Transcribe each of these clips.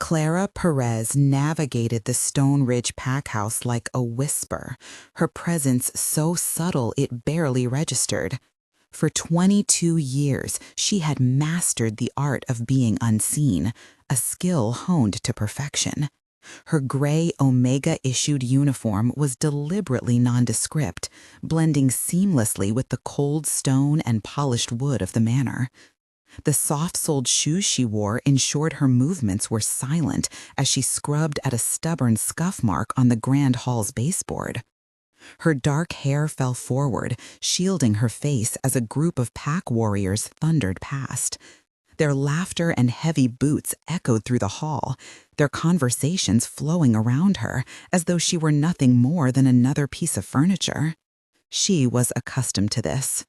Clara Perez navigated the Stone Ridge packhouse like a whisper, her presence so subtle it barely registered. For 22 years, she had mastered the art of being unseen, a skill honed to perfection. Her gray Omega-issued uniform was deliberately nondescript, blending seamlessly with the cold stone and polished wood of the manor. The soft-soled shoes she wore ensured her movements were silent as she scrubbed at a stubborn scuff mark on the grand hall's baseboard. Her dark hair fell forward, shielding her face as a group of pack warriors thundered past. Their laughter and heavy boots echoed through the hall, their conversations flowing around her as though she were nothing more than another piece of furniture. She was accustomed to this.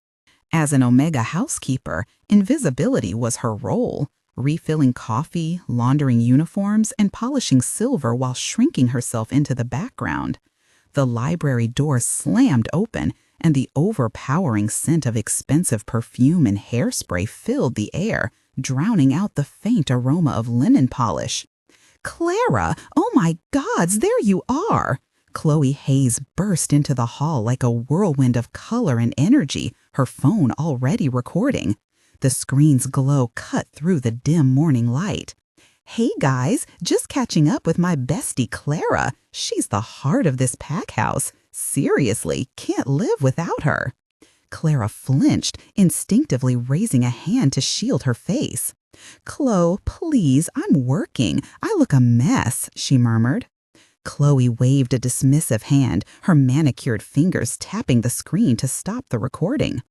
As an Omega housekeeper, invisibility was her role, refilling coffee, laundering uniforms, and polishing silver while shrinking herself into the background. The library door slammed open, and the overpowering scent of expensive perfume and hairspray filled the air, drowning out the faint aroma of linen polish. "Clara, oh my gods, there you are!" Khloe Hayes burst into the hall like a whirlwind of color and energy, her phone already recording. The screen's glow cut through the dim morning light. "Hey guys, just catching up with my bestie Clara. She's the heart of this pack house. Seriously, can't live without her." Clara flinched, instinctively raising a hand to shield her face. "Khloe, please, I'm working. I look a mess," she murmured. Khloe waved a dismissive hand, her manicured fingers tapping the screen to stop the recording.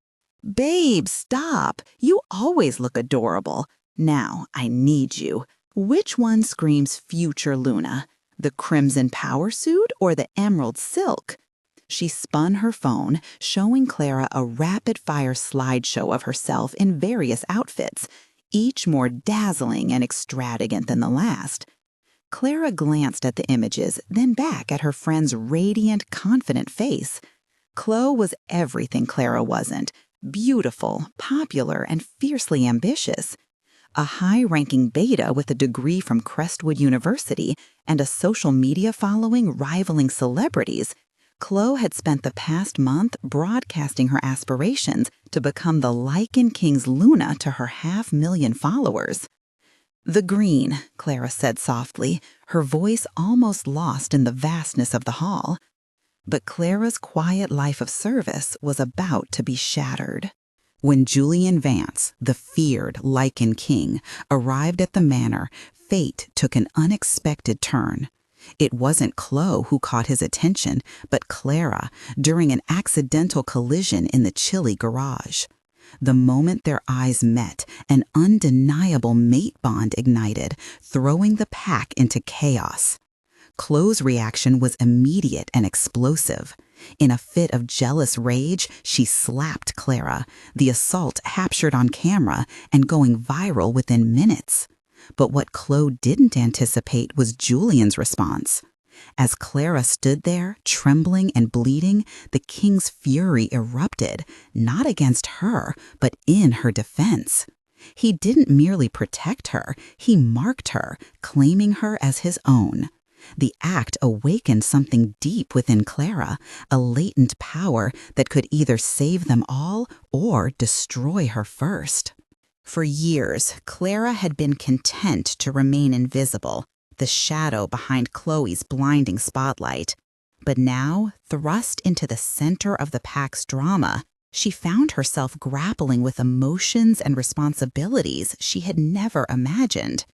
"Babe, stop. You always look adorable. Now, I need you. Which one screams future Luna? The crimson power suit or the emerald silk?" She spun her phone, showing Clara a rapid-fire slideshow of herself in various outfits, each more dazzling and extravagant than the last. Clara glanced at the images, then back at her friend's radiant, confident face. Khloe was everything Clara wasn't: beautiful, popular, and fiercely ambitious. A high-ranking beta with a degree from Crestwood University and a social media following rivaling celebrities, Khloe had spent the past month broadcasting her aspirations to become the Lycan King's Luna to her 500,000 followers. "The green," Clara said softly, her voice almost lost in the vastness of the hall. But Clara's quiet life of service was about to be shattered. When Julian Vance, the feared Lycan King, arrived at the manor, fate took an unexpected turn. It wasn't Khloe who caught his attention, but Clara, during an accidental collision in the chilly garage. The moment their eyes met, an undeniable mate bond ignited, throwing the pack into chaos. Khloe's reaction was immediate and explosive. In a fit of jealous rage, she slapped Clara, the assault captured on camera and going viral within minutes. But what Khloe didn't anticipate was Julian's response. As Clara stood there, trembling and bleeding, the king's fury erupted, not against her, but in her defense. He didn't merely protect her, he marked her, claiming her as his own. The act awakened something deep within Clara, a latent power that could either save them all or destroy her first. For years, Clara had been content to remain invisible, the shadow behind Khloe's blinding spotlight. But now, thrust into the center of the pack's drama, she found herself grappling with emotions and responsibilities she had never imagined.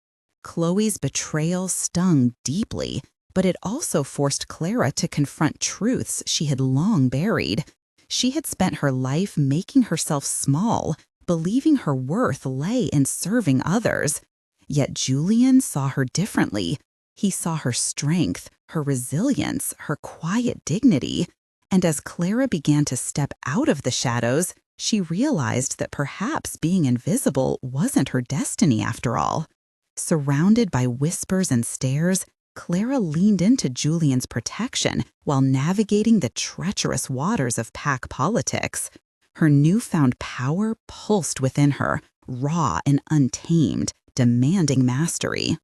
Khloe's betrayal stung deeply, but it also forced Clara to confront truths she had long buried. She had spent her life making herself small, believing her worth lay in serving others. Yet Julian saw her differently. He saw her strength, her resilience, her quiet dignity. And as Clara began to step out of the shadows, she realized that perhaps being invisible wasn't her destiny after all. Surrounded by whispers and stares, Clara leaned into Julian's protection while navigating the treacherous waters of pack politics. Her newfound power pulsed within her, raw and untamed, demanding mastery.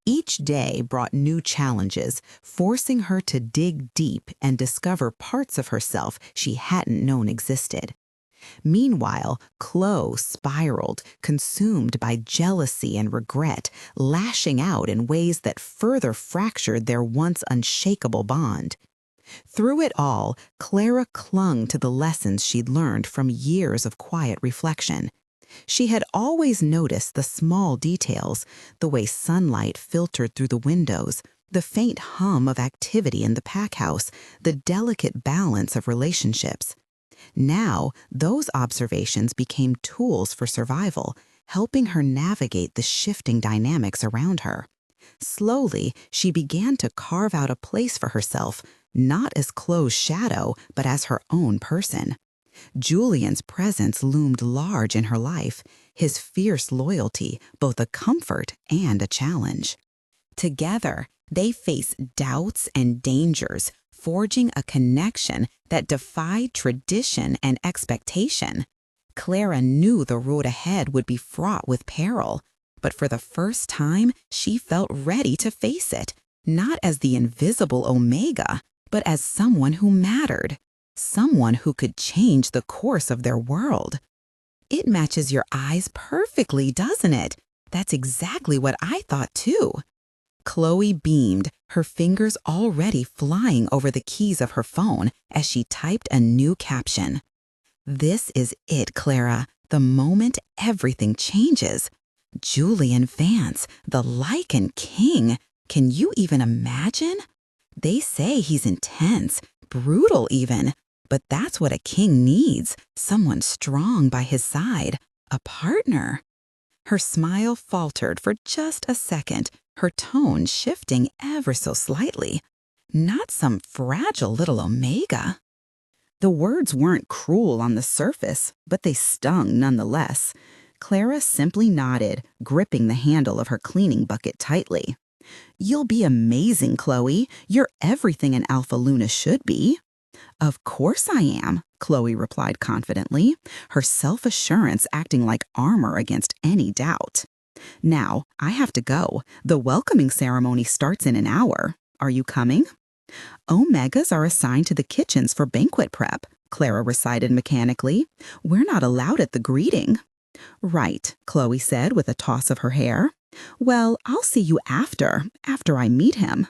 Each day brought new challenges, forcing her to dig deep and discover parts of herself she hadn't known existed. Meanwhile, Khloe spiraled, consumed by jealousy and regret, lashing out in ways that further fractured their once unshakable bond. Through it all, Clara clung to the lessons she'd learned from years of quiet reflection. She had always noticed the small details, the way sunlight filtered through the windows, the faint hum of activity in the pack house, the delicate balance of relationships. Now, those observations became tools for survival, helping her navigate the shifting dynamics around her. Slowly, she began to carve out a place for herself, not as Khloe's shadow, but as her own person. Julian's presence loomed large in her life, his fierce loyalty both a comfort and a challenge. Together, they faced doubts and dangers, forging a connection that defied tradition and expectation. Clara knew the road ahead would be fraught with peril, but for the first time, she felt ready to face it, not as the invisible Omega, but as someone who mattered, someone who could change the course of their world. It matches your eyes perfectly, doesn't it? That's exactly what I thought too. Khloe beamed, her fingers already flying over the keys of her phone as she typed a new caption. This is it, Clara, the moment everything changes. Julian Vance, the Lycan King. Can you even imagine? They say he's intense, brutal even, but that's what a king needs, someone strong by his side, a partner. Her smile faltered for just a second, her tone shifting ever so slightly. Not some fragile little Omega. The words weren't cruel on the surface, but they stung nonetheless. Clara simply nodded, gripping the handle of her cleaning bucket tightly. You'll be amazing, Khloe. You're everything an Alpha Luna should be. Of course I am, Khloe replied confidently, her self-assurance acting like armor against any doubt. Now, I have to go. The welcoming ceremony starts in an hour. Are you coming? Omegas are assigned to the kitchens for banquet prep, Clara recited mechanically. We're not allowed at the greeting. Right, Khloe said with a toss of her hair. Well, I'll see you after I meet him.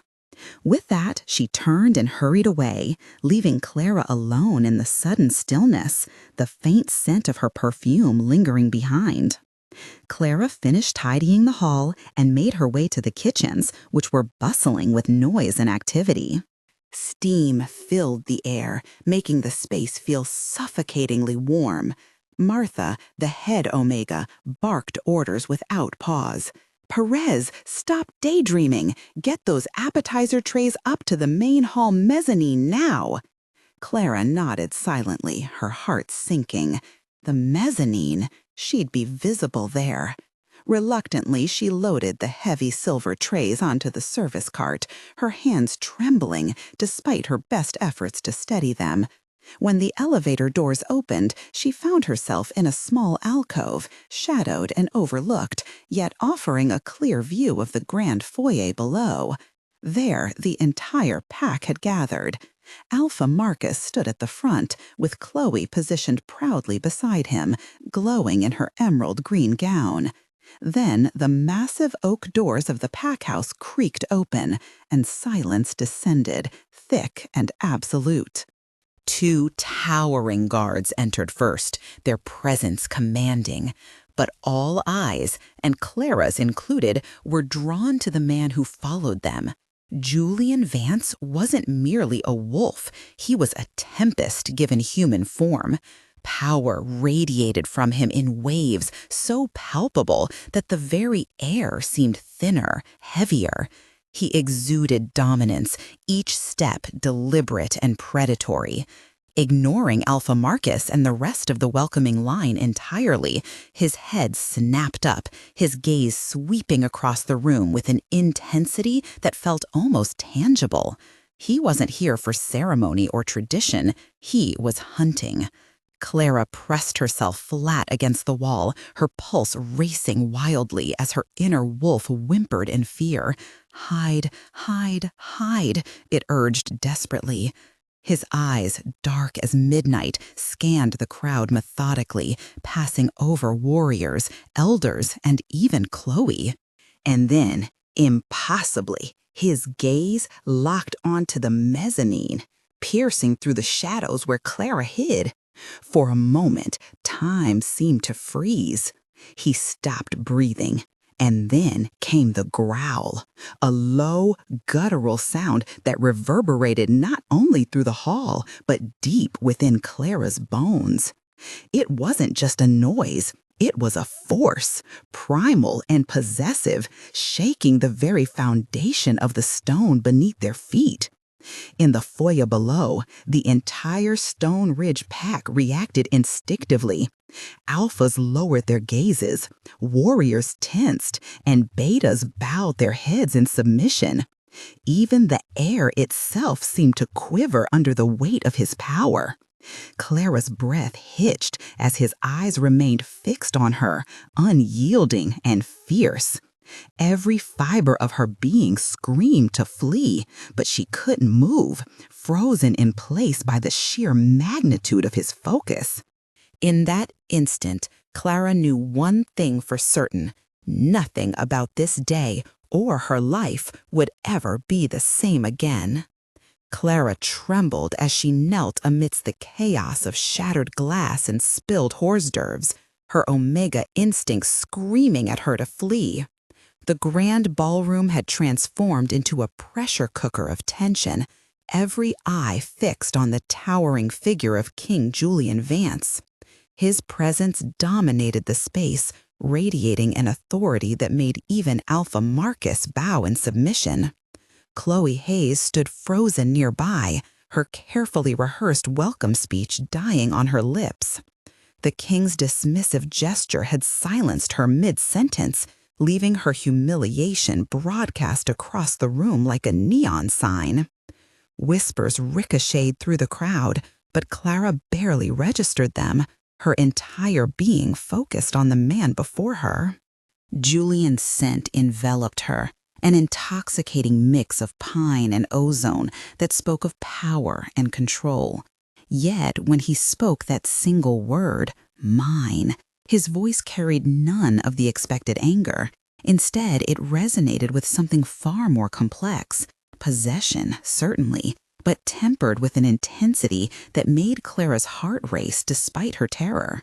With that, she turned and hurried away, leaving Clara alone in the sudden stillness, the faint scent of her perfume lingering behind. Clara finished tidying the hall and made her way to the kitchens, which were bustling with noise and activity. Steam filled the air, making the space feel suffocatingly warm. Martha, the head Omega, barked orders without pause. Perez, stop daydreaming. Get those appetizer trays up to the main hall mezzanine now. Clara nodded silently, her heart sinking. The mezzanine? She'd be visible there. Reluctantly, she loaded the heavy silver trays onto the service cart, her hands trembling despite her best efforts to steady them. When the elevator doors opened, she found herself in a small alcove, shadowed and overlooked, yet offering a clear view of the grand foyer below. There, the entire pack had gathered. Alpha Marcus stood at the front, with Khloe positioned proudly beside him, glowing in her emerald green gown. Then the massive oak doors of the pack house creaked open, and silence descended, thick and absolute. 2 towering guards entered first, their presence commanding. But all eyes, and Clara's included, were drawn to the man who followed them. Julian Vance wasn't merely a wolf, he was a tempest given human form. Power radiated from him in waves so palpable that the very air seemed thinner, heavier. He exuded dominance, each step deliberate and predatory. Ignoring Alpha Marcus and the rest of the welcoming line entirely, his head snapped up, his gaze sweeping across the room with an intensity that felt almost tangible. He wasn't here for ceremony or tradition, he was hunting. Clara pressed herself flat against the wall, her pulse racing wildly as her inner wolf whimpered in fear. "Hide, hide, hide," it urged desperately. His eyes, dark as midnight, scanned the crowd methodically, passing over warriors, elders, and even Khloe. And then, impossibly, his gaze locked onto the mezzanine, piercing through the shadows where Clara hid. For a moment, time seemed to freeze. He stopped breathing. And then came the growl, a low, guttural sound that reverberated not only through the hall, but deep within Clara's bones. It wasn't just a noise. It was a force, primal and possessive, shaking the very foundation of the stone beneath their feet. In the foyer below, the entire Stone Ridge pack reacted instinctively. Alphas lowered their gazes, warriors tensed, and betas bowed their heads in submission. Even the air itself seemed to quiver under the weight of his power. Clara's breath hitched as his eyes remained fixed on her, unyielding and fierce. Every fiber of her being screamed to flee, but she couldn't move, frozen in place by the sheer magnitude of his focus. In that instant, Clara knew one thing for certain: nothing about this day or her life would ever be the same again. Clara trembled as she knelt amidst the chaos of shattered glass and spilled hors d'oeuvres, her Omega instinct screaming at her to flee. The grand ballroom had transformed into a pressure cooker of tension, every eye fixed on the towering figure of King Julian Vance. His presence dominated the space, radiating an authority that made even Alpha Marcus bow in submission. Khloe Hayes stood frozen nearby, her carefully rehearsed welcome speech dying on her lips. The king's dismissive gesture had silenced her mid-sentence, leaving her humiliation broadcast across the room like a neon sign. Whispers ricocheted through the crowd, but Clara barely registered them, her entire being focused on the man before her. Julian's scent enveloped her, an intoxicating mix of pine and ozone that spoke of power and control. Yet, when he spoke that single word, mine, his voice carried none of the expected anger. Instead, it resonated with something far more complex. Possession, certainly, but tempered with an intensity that made Clara's heart race despite her terror.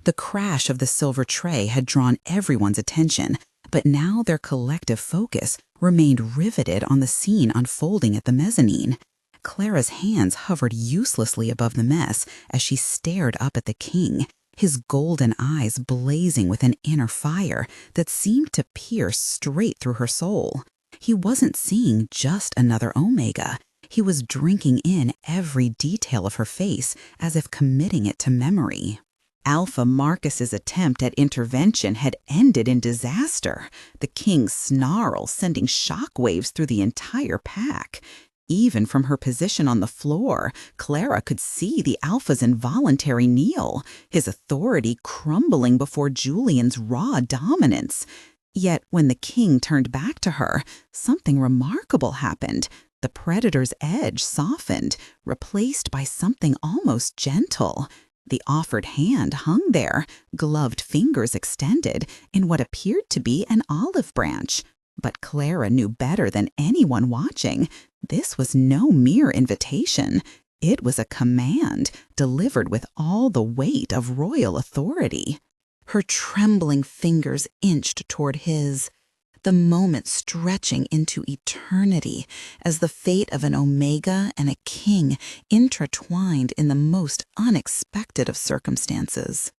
The crash of the silver tray had drawn everyone's attention, but now their collective focus remained riveted on the scene unfolding at the mezzanine. Clara's hands hovered uselessly above the mess as she stared up at the king, his golden eyes blazing with an inner fire that seemed to pierce straight through her soul. He wasn't seeing just another Omega. He was drinking in every detail of her face as if committing it to memory. Alpha Marcus's attempt at intervention had ended in disaster, the king's snarl sending shockwaves through the entire pack. Even from her position on the floor, Clara could see the Alpha's involuntary kneel, his authority crumbling before Julian's raw dominance. Yet when the king turned back to her, something remarkable happened. The predator's edge softened, replaced by something almost gentle. The offered hand hung there, gloved fingers extended, in what appeared to be an olive branch. But Clara knew better than anyone watching. This was no mere invitation. It was a command, delivered with all the weight of royal authority. Her trembling fingers inched toward his, the moment stretching into eternity as the fate of an Omega and a king intertwined in the most unexpected of circumstances.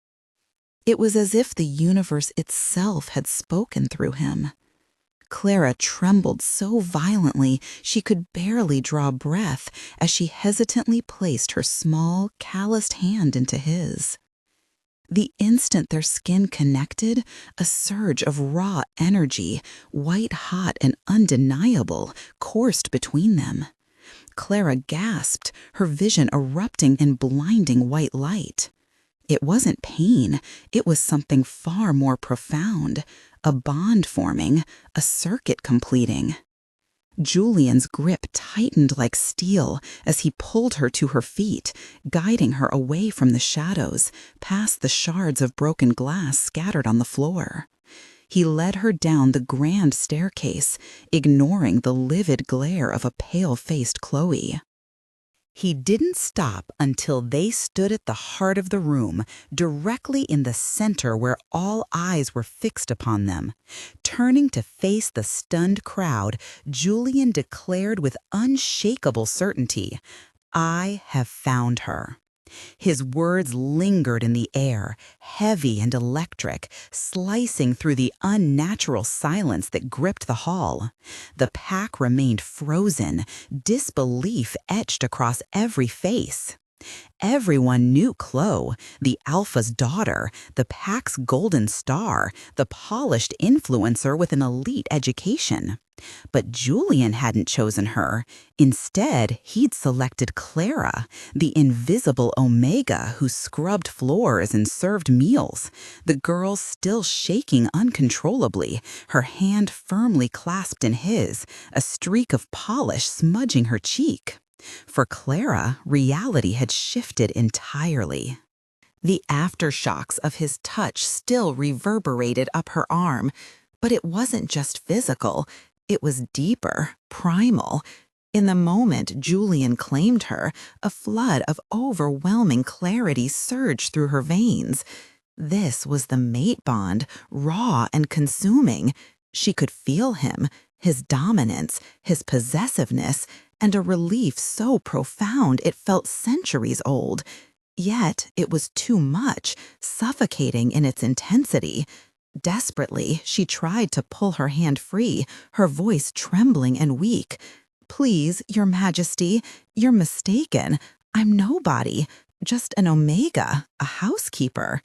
It was as if the universe itself had spoken through him. Clara trembled so violently she could barely draw breath as she hesitantly placed her small, calloused hand into his. The instant their skin connected, a surge of raw energy, white-hot and undeniable, coursed between them. Clara gasped, her vision erupting in blinding white light. It wasn't pain, it was something far more profound, a bond forming, a circuit completing. Julian's grip tightened like steel as he pulled her to her feet, guiding her away from the shadows, past the shards of broken glass scattered on the floor. He led her down the grand staircase, ignoring the livid glare of a pale-faced Khloe. He didn't stop until they stood at the heart of the room, directly in the center where all eyes were fixed upon them. Turning to face the stunned crowd, Julian declared with unshakable certainty, "I have found her." His words lingered in the air, heavy and electric, slicing through the unnatural silence that gripped the hall. The pack remained frozen, disbelief etched across every face. Everyone knew Khloe, the alpha's daughter, the pack's golden star, the polished influencer with an elite education. But Julian hadn't chosen her. Instead, he'd selected Clara, the invisible Omega who scrubbed floors and served meals, the girl still shaking uncontrollably, her hand firmly clasped in his, a streak of polish smudging her cheek. For Clara, reality had shifted entirely. The aftershocks of his touch still reverberated up her arm, but it wasn't just physical. It was deeper, primal. In the moment Julian claimed her, a flood of overwhelming clarity surged through her veins. This was the mate bond, raw and consuming. She could feel him, his dominance, his possessiveness, and a relief so profound it felt centuries old. Yet it was too much, suffocating in its intensity. Desperately, she tried to pull her hand free, her voice trembling and weak. "Please, Your Majesty, you're mistaken. I'm nobody, just an Omega, a housekeeper."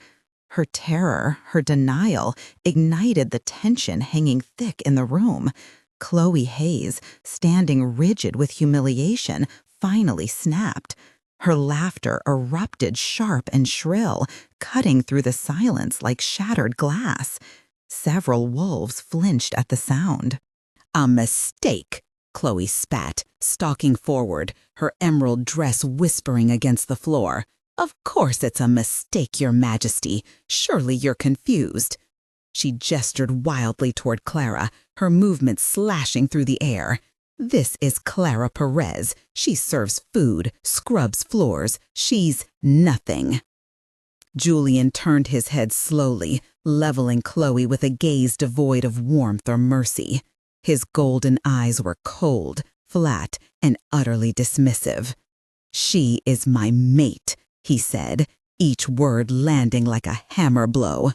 Her terror, her denial, ignited the tension hanging thick in the room. Khloe Hayes, standing rigid with humiliation, finally snapped. Her laughter erupted sharp and shrill, cutting through the silence like shattered glass. Several wolves flinched at the sound. "A mistake," Khloe spat, stalking forward, her emerald dress whispering against the floor. "Of course it's a mistake, Your Majesty. Surely you're confused." She gestured wildly toward Clara, her movements slashing through the air. "This is Clara Perez. She serves food, scrubs floors. She's nothing." Julian turned his head slowly, leveling Khloe with a gaze devoid of warmth or mercy. His golden eyes were cold, flat, and utterly dismissive. "She is my mate," he said, each word landing like a hammer blow.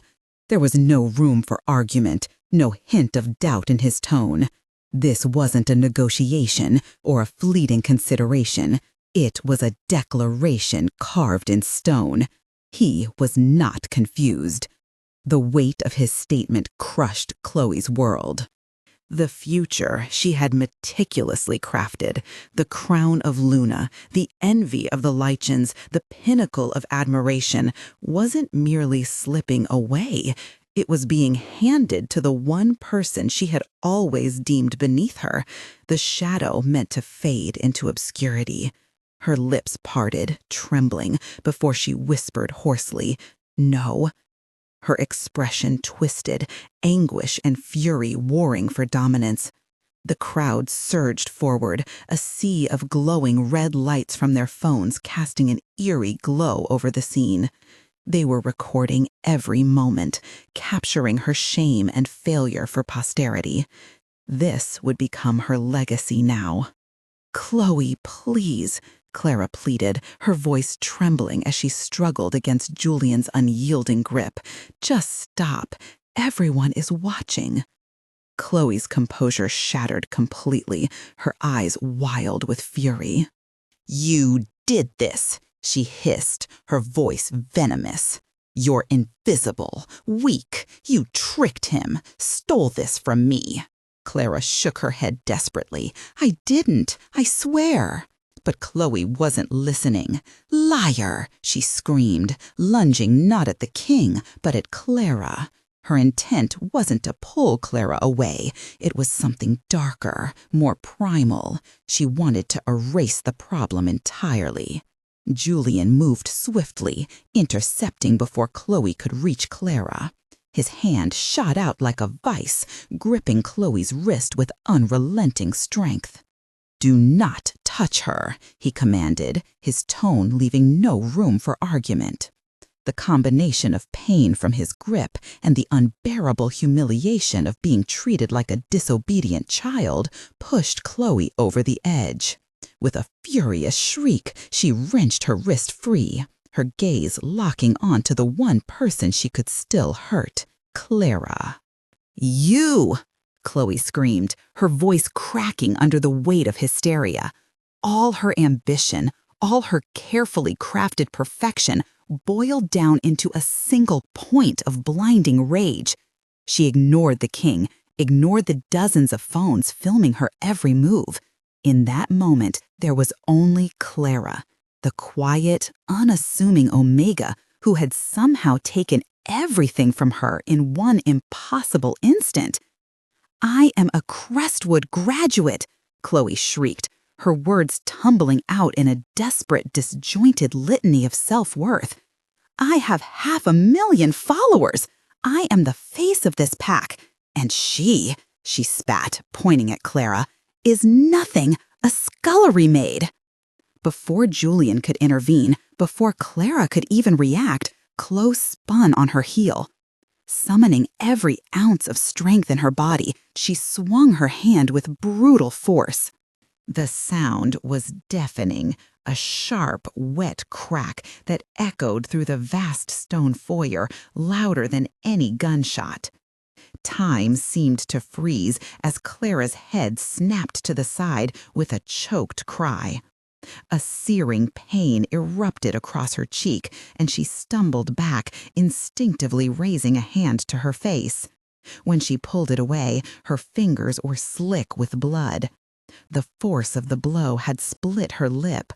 There was no room for argument, no hint of doubt in his tone. This wasn't a negotiation or a fleeting consideration. It was a declaration carved in stone. He was not confused. The weight of his statement crushed Khloe's world. The future she had meticulously crafted, the crown of Luna, the envy of the Lycans, the pinnacle of admiration, wasn't merely slipping away. It was being handed to the one person she had always deemed beneath her, the shadow meant to fade into obscurity. Her lips parted, trembling, before she whispered hoarsely, "No." Her expression twisted, anguish and fury warring for dominance. The crowd surged forward, a sea of glowing red lights from their phones casting an eerie glow over the scene. They were recording every moment, capturing her shame and failure for posterity. This would become her legacy now. "Khloe, please," Clara pleaded, her voice trembling as she struggled against Julian's unyielding grip. "Just stop. Everyone is watching." Khloe's composure shattered completely, her eyes wild with fury. "You did this," she hissed, her voice venomous. "You're invisible, weak. You tricked him, stole this from me." Clara shook her head desperately. "I didn't, I swear." but Khloe wasn't listening. "Liar!" she screamed, lunging not at the king, but at Clara. Her intent wasn't to pull Clara away. It was something darker, more primal. She wanted to erase the problem entirely. Julian moved swiftly, intercepting before Khloe could reach Clara. His hand shot out like a vice, gripping Khloe's wrist with unrelenting strength. "Do not touch her," he commanded, his tone leaving no room for argument. The combination of pain from his grip and the unbearable humiliation of being treated like a disobedient child pushed Khloe over the edge. With a furious shriek, she wrenched her wrist free, her gaze locking onto the one person she could still hurt, Clara. "You!" Khloe screamed, her voice cracking under the weight of hysteria. All her ambition, all her carefully crafted perfection boiled down into a single point of blinding rage. She ignored the king, ignored the dozens of phones filming her every move. In that moment, there was only Clara, the quiet, unassuming Omega who had somehow taken everything from her in one impossible instant. "I am a Crestwood graduate," Khloe shrieked, her words tumbling out in a desperate, disjointed litany of self-worth. "I have 500,000 followers. I am the face of this pack. And she spat, pointing at Clara, is nothing, a scullery maid." Before Julian could intervene, before Clara could even react, Khloe spun on her heel. Summoning every ounce of strength in her body, she swung her hand with brutal force. The sound was deafening, a sharp, wet crack that echoed through the vast stone foyer, louder than any gunshot. Time seemed to freeze as Clara's head snapped to the side with a choked cry. A searing pain erupted across her cheek, and she stumbled back, instinctively raising a hand to her face. When she pulled it away, her fingers were slick with blood. The force of the blow had split her lip.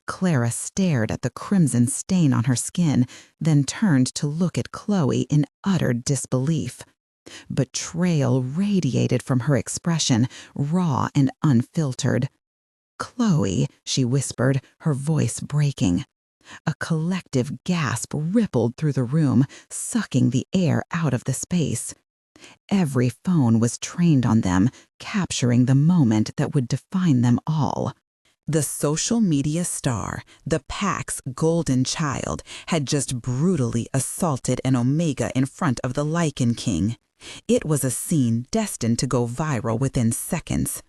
Clara stared at the crimson stain on her skin, then turned to look at Khloe in utter disbelief. Betrayal radiated from her expression, raw and unfiltered. "Khloe," she whispered, her voice breaking. A collective gasp rippled through the room, sucking the air out of the space. Every phone was trained on them, capturing the moment that would define them all. The social media star, the pack's golden child, had just brutally assaulted an Omega in front of the Lycan King. It was a scene destined to go viral within seconds.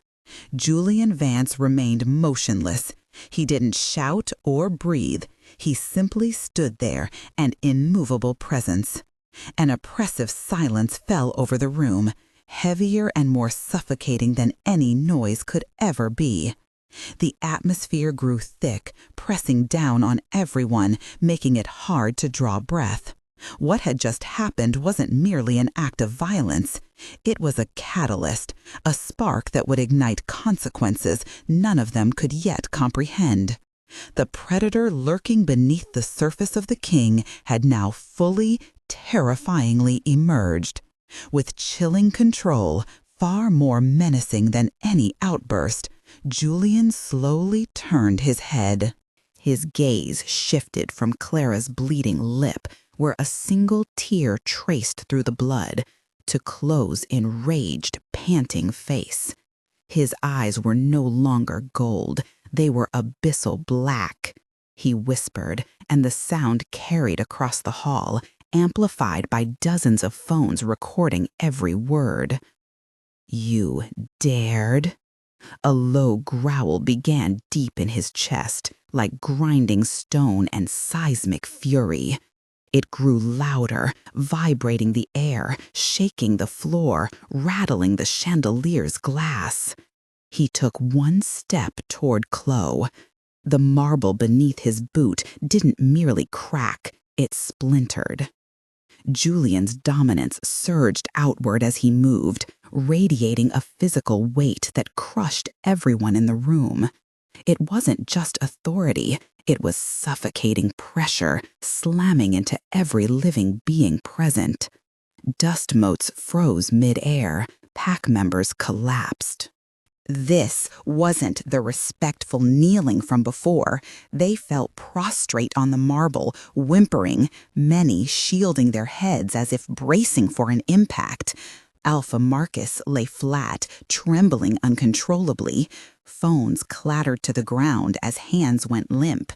Julian Vance remained motionless. He didn't shout or breathe. He simply stood there, an immovable presence. An oppressive silence fell over the room, heavier and more suffocating than any noise could ever be. The atmosphere grew thick, pressing down on everyone, making it hard to draw breath. What had just happened wasn't merely an act of violence. It was a catalyst, a spark that would ignite consequences none of them could yet comprehend. The predator lurking beneath the surface of the king had now fully, terrifyingly emerged. With chilling control, far more menacing than any outburst, Julian slowly turned his head. His gaze shifted from Clara's bleeding lip, where a single tear traced through the blood, to Khloe's enraged, panting face. His eyes were no longer gold. They were abyssal black. He whispered, and the sound carried across the hall, amplified by dozens of phones recording every word. "You dared?" A low growl began deep in his chest, like grinding stone and seismic fury. It grew louder, vibrating the air, shaking the floor, rattling the chandelier's glass. He took one step toward Khloe. The marble beneath his boot didn't merely crack, it splintered. Julian's dominance surged outward as he moved, radiating a physical weight that crushed everyone in the room. It wasn't just authority, it was suffocating pressure, slamming into every living being present. Dust motes froze mid-air, pack members collapsed. This wasn't the respectful kneeling from before. They fell prostrate on the marble, whimpering, many shielding their heads as if bracing for an impact. Alpha Marcus lay flat, trembling uncontrollably. Phones clattered to the ground as hands went limp.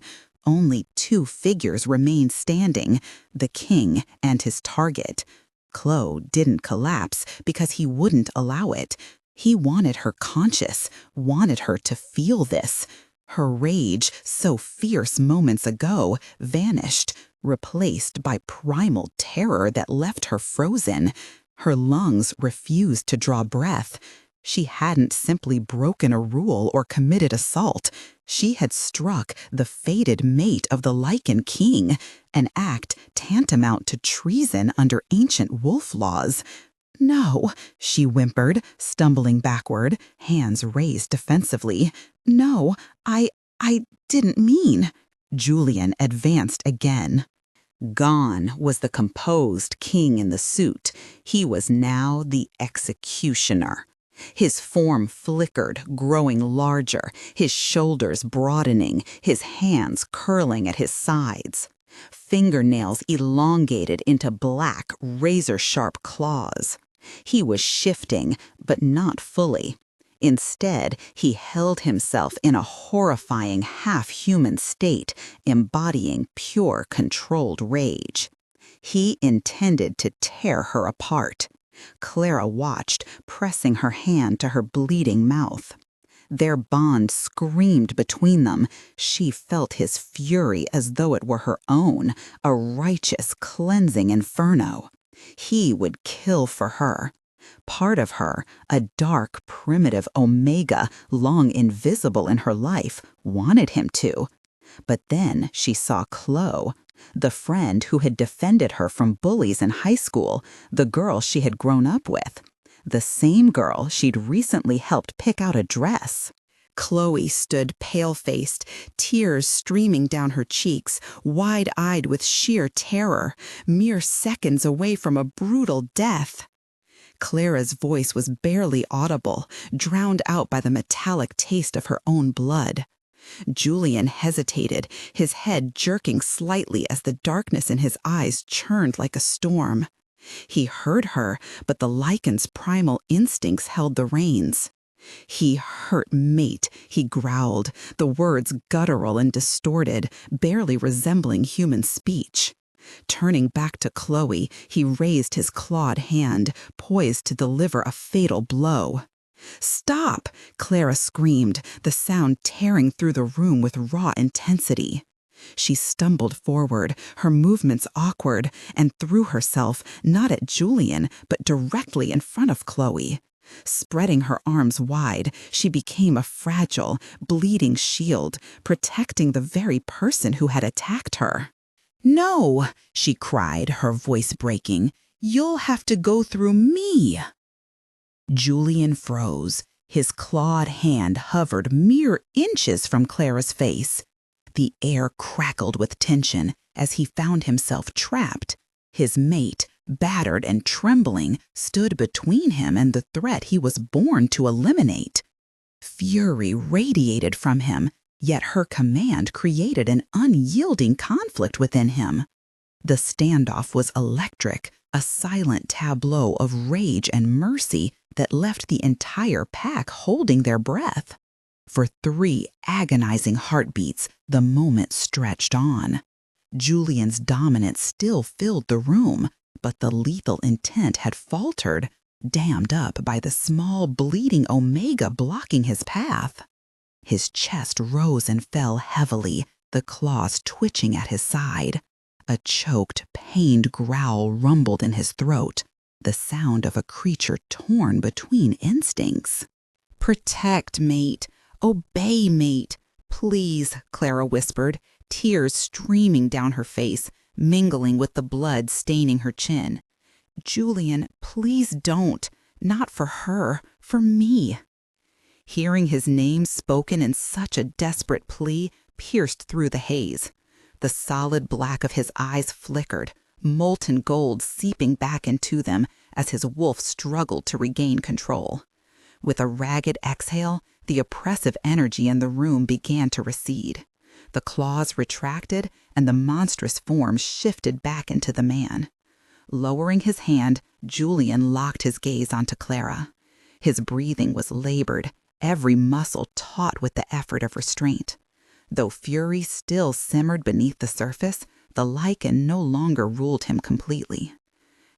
Only two figures remained standing, the king and his target. Khloe didn't collapse because he wouldn't allow it. He wanted her conscious, wanted her to feel this. Her rage, so fierce moments ago, vanished, replaced by primal terror that left her frozen. Her lungs refused to draw breath. She hadn't simply broken a rule or committed assault. She had struck the fated mate of the Lycan King, an act tantamount to treason under ancient wolf laws. "No," she whimpered, stumbling backward, hands raised defensively. "No, I didn't mean." Julian advanced again. Gone was the composed king in the suit. He was now the executioner. His form flickered, growing larger, his shoulders broadening, his hands curling at his sides. Fingernails elongated into black, razor-sharp claws. He was shifting, but not fully. Instead, he held himself in a horrifying half-human state, embodying pure, controlled rage. He intended to tear her apart. Clara watched, pressing her hand to her bleeding mouth. Their bond screamed between them. She felt his fury as though it were her own, a righteous, cleansing inferno. He would kill for her. Part of her, a dark, primitive omega long invisible in her life, wanted him to. But then she saw Khloe, the friend who had defended her from bullies in high school, the girl she had grown up with, the same girl she'd recently helped pick out a dress. Khloe stood pale-faced, tears streaming down her cheeks, wide-eyed with sheer terror, mere seconds away from a brutal death. Clara's voice was barely audible, drowned out by the metallic taste of her own blood. Julian hesitated, his head jerking slightly as the darkness in his eyes churned like a storm. He heard her, but the Lycan's primal instincts held the reins. "He hurt mate," he growled, the words guttural and distorted, barely resembling human speech. Turning back to Khloe, he raised his clawed hand, poised to deliver a fatal blow. "Stop!" Clara screamed, the sound tearing through the room with raw intensity. She stumbled forward, her movements awkward, and threw herself, not at Julian, but directly in front of Khloe. Spreading her arms wide, she became a fragile, bleeding shield, protecting the very person who had attacked her. "No," she cried, her voice breaking. "You'll have to go through me." Julian froze. His clawed hand hovered mere inches from Clara's face. The air crackled with tension as he found himself trapped. His mate, battered and trembling, stood between him and the threat he was born to eliminate. Fury radiated from him, yet her command created an unyielding conflict within him. The standoff was electric, a silent tableau of rage and mercy that left the entire pack holding their breath. For 3 agonizing heartbeats, the moment stretched on. Julian's dominance still filled the room, but the lethal intent had faltered, dammed up by the small bleeding omega blocking his path. His chest rose and fell heavily, the claws twitching at his side. A choked, pained growl rumbled in his throat, the sound of a creature torn between instincts. "Protect, mate. Obey, mate. Please," Clara whispered, tears streaming down her face, mingling with the blood staining her chin. "Julian, please don't. Not for her, for me." Hearing his name spoken in such a desperate plea pierced through the haze. The solid black of his eyes flickered, molten gold seeping back into them as his wolf struggled to regain control. With a ragged exhale, the oppressive energy in the room began to recede. The claws retracted, and the monstrous form shifted back into the man. Lowering his hand, Julian locked his gaze onto Clara. His breathing was labored, every muscle taut with the effort of restraint. Though fury still simmered beneath the surface, the Lycan no longer ruled him completely.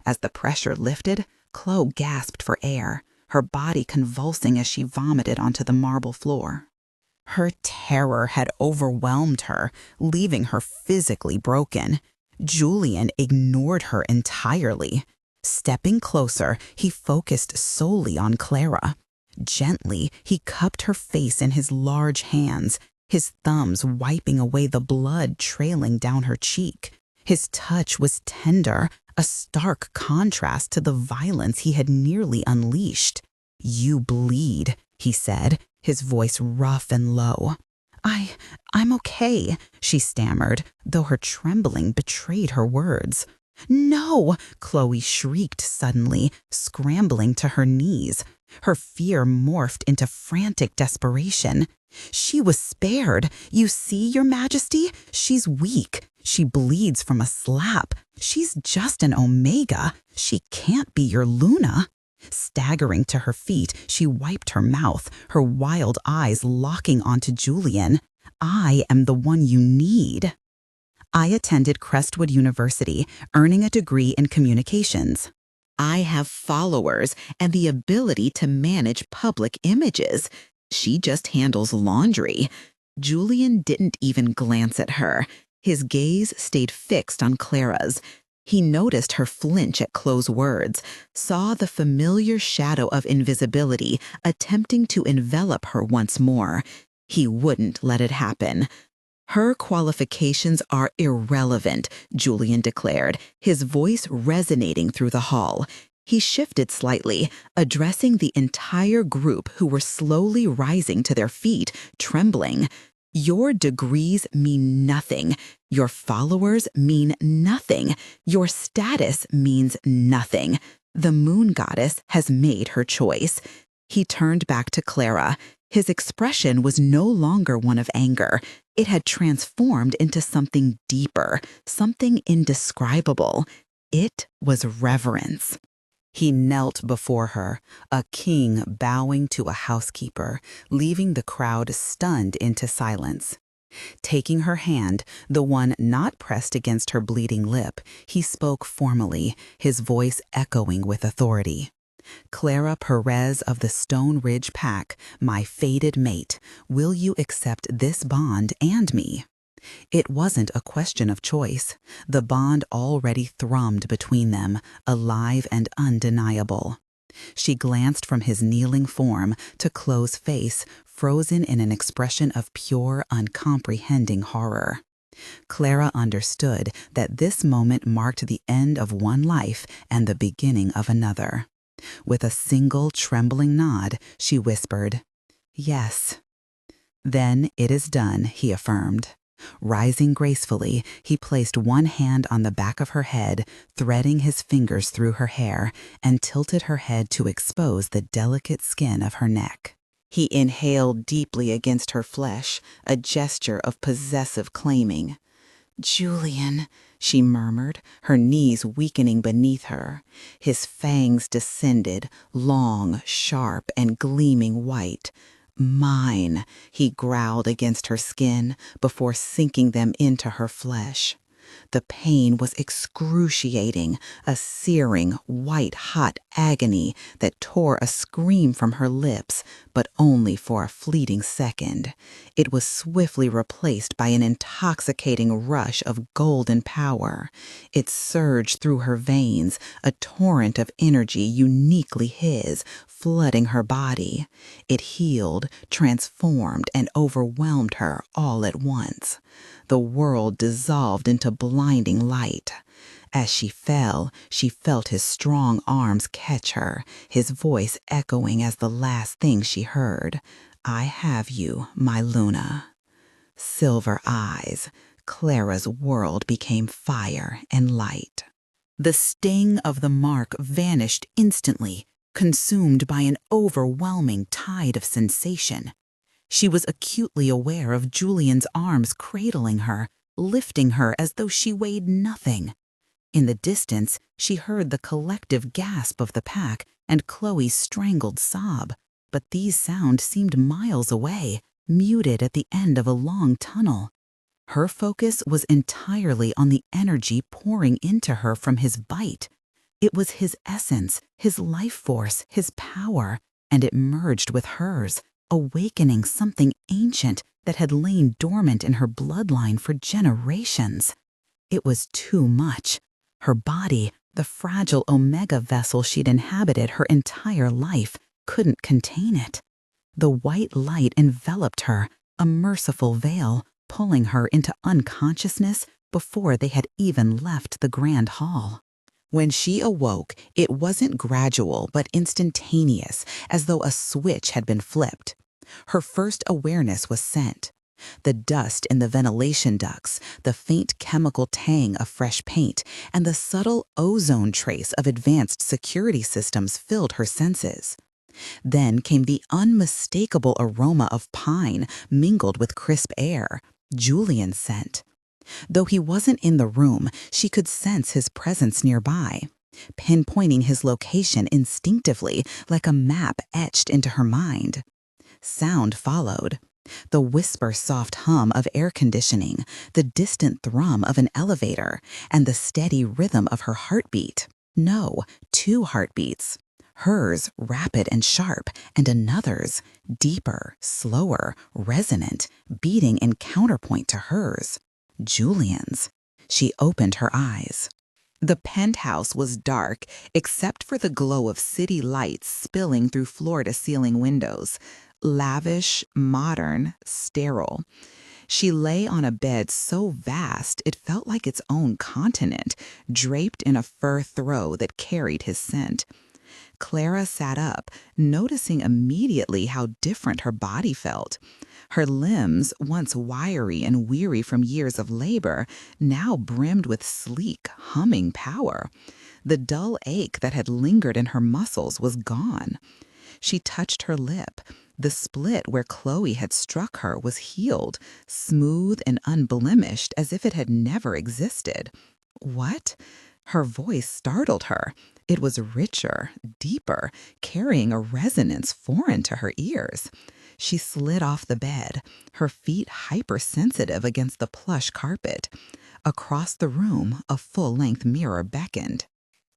As the pressure lifted, Khloe gasped for air, her body convulsing as she vomited onto the marble floor. Her terror had overwhelmed her, leaving her physically broken. Julian ignored her entirely. Stepping closer, he focused solely on Clara. Gently, he cupped her face in his large hands, his thumbs wiping away the blood trailing down her cheek. His touch was tender, a stark contrast to the violence he had nearly unleashed. "You bleed," he said, his voice rough and low. I'm okay," she stammered, though her trembling betrayed her words. "No!" Khloe shrieked suddenly, scrambling to her knees. Her fear morphed into frantic desperation. "She was spared. You see, Your Majesty? She's weak. She bleeds from a slap. She's just an Omega. She can't be your Luna." Staggering to her feet, she wiped her mouth, her wild eyes locking onto Julian. "I am the one you need." I attended Crestwood University, earning a degree in communications. I have followers and the ability to manage public images. She just handles laundry. Julian didn't even glance at her. His gaze stayed fixed on Clara's. He noticed her flinch at Khloe's words, saw the familiar shadow of invisibility attempting to envelop her once more. He wouldn't let it happen. "Her qualifications are irrelevant," Julian declared, his voice resonating through the hall. He shifted slightly, addressing the entire group who were slowly rising to their feet, trembling. "Your degrees mean nothing. Your followers mean nothing. Your status means nothing. The moon goddess has made her choice." He turned back to Clara. His expression was no longer one of anger. It had transformed into something deeper, something indescribable. It was reverence. He knelt before her, a king bowing to a housekeeper, leaving the crowd stunned into silence. Taking her hand, the one not pressed against her bleeding lip, he spoke formally, his voice echoing with authority. "Clara Perez of the Stone Ridge Pack, my fated mate, will you accept this bond and me?" It wasn't a question of choice. The bond already thrummed between them, alive and undeniable. She glanced from his kneeling form to Khloe's face, frozen in an expression of pure, uncomprehending horror. Clara understood that this moment marked the end of one life and the beginning of another. With a single trembling nod, she whispered, "Yes." "Then it is done," he affirmed. Rising gracefully, he placed one hand on the back of her head, threading his fingers through her hair, and tilted her head to expose the delicate skin of her neck. He inhaled deeply against her flesh, a gesture of possessive claiming. "Julian," she murmured, her knees weakening beneath her. His fangs descended, long, sharp, and gleaming white. "Mine," he growled against her skin before sinking them into her flesh. The pain was excruciating, a searing, white-hot agony that tore a scream from her lips, but only for a fleeting second. It was swiftly replaced by an intoxicating rush of golden power. It surged through her veins, a torrent of energy uniquely his, flooding her body. It healed, transformed, and overwhelmed her all at once. The world dissolved into blinding light. As she fell, she felt his strong arms catch her, his voice echoing as the last thing she heard. "I have you, my Luna." Silver eyes. Clara's world became fire and light. The sting of the mark vanished instantly, consumed by an overwhelming tide of sensation. She was acutely aware of Julian's arms cradling her, lifting her as though she weighed nothing. In the distance, she heard the collective gasp of the pack and Khloe's strangled sob, but these sounds seemed miles away, muted at the end of a long tunnel. Her focus was entirely on the energy pouring into her from his bite. It was his essence, his life force, his power, and it merged with hers, awakening something ancient that had lain dormant in her bloodline for generations. It was too much. Her body, the fragile omega vessel she'd inhabited her entire life, couldn't contain it. The white light enveloped her, a merciful veil, pulling her into unconsciousness before they had even left the grand hall. When she awoke, it wasn't gradual but instantaneous, as though a switch had been flipped. Her first awareness was scent. The dust in the ventilation ducts, the faint chemical tang of fresh paint, and the subtle ozone trace of advanced security systems filled her senses. Then came the unmistakable aroma of pine mingled with crisp air, Julian's scent. Though he wasn't in the room, she could sense his presence nearby, pinpointing his location instinctively like a map etched into her mind. Sound followed. The whisper-soft hum of air conditioning, the distant thrum of an elevator, and the steady rhythm of her heartbeat. No, two heartbeats. Hers rapid and sharp, and another's deeper, slower, resonant, beating in counterpoint to hers. Julian's. She opened her eyes. The penthouse was dark, except for the glow of city lights spilling through floor-to-ceiling windows. Lavish, modern, sterile. She lay on a bed so vast it felt like its own continent, draped in a fur throw that carried his scent. Clara sat up, noticing immediately how different her body felt. Her limbs, once wiry and weary from years of labor, now brimmed with sleek, humming power. The dull ache that had lingered in her muscles was gone. She touched her lip. The split where Khloe had struck her was healed, smooth and unblemished as if it had never existed. What? Her voice startled her. It was richer, deeper, carrying a resonance foreign to her ears. She slid off the bed, her feet hypersensitive against the plush carpet. Across the room, a full-length mirror beckoned.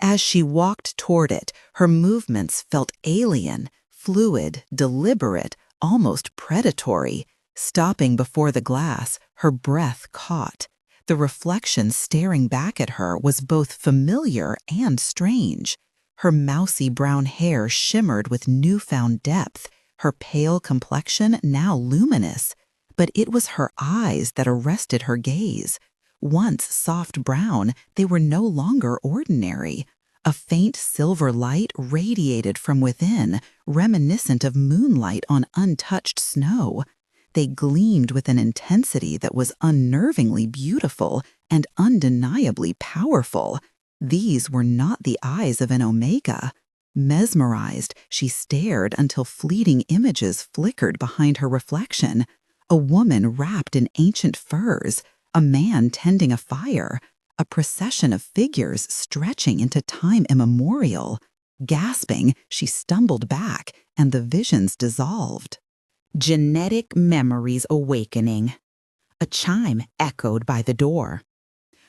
As she walked toward it, her movements felt alien, fluid, deliberate, almost predatory. Stopping before the glass, her breath caught. The reflection staring back at her was both familiar and strange. Her mousy brown hair shimmered with newfound depth, her pale complexion now luminous. But it was her eyes that arrested her gaze. Once soft brown, they were no longer ordinary. A faint silver light radiated from within, reminiscent of moonlight on untouched snow. They gleamed with an intensity that was unnervingly beautiful and undeniably powerful. These were not the eyes of an omega. Mesmerized, she stared until fleeting images flickered behind her reflection. A woman wrapped in ancient furs, a man tending a fire, a procession of figures stretching into time immemorial. Gasping, she stumbled back, and the visions dissolved. Genetic memories awakening. A chime echoed by the door.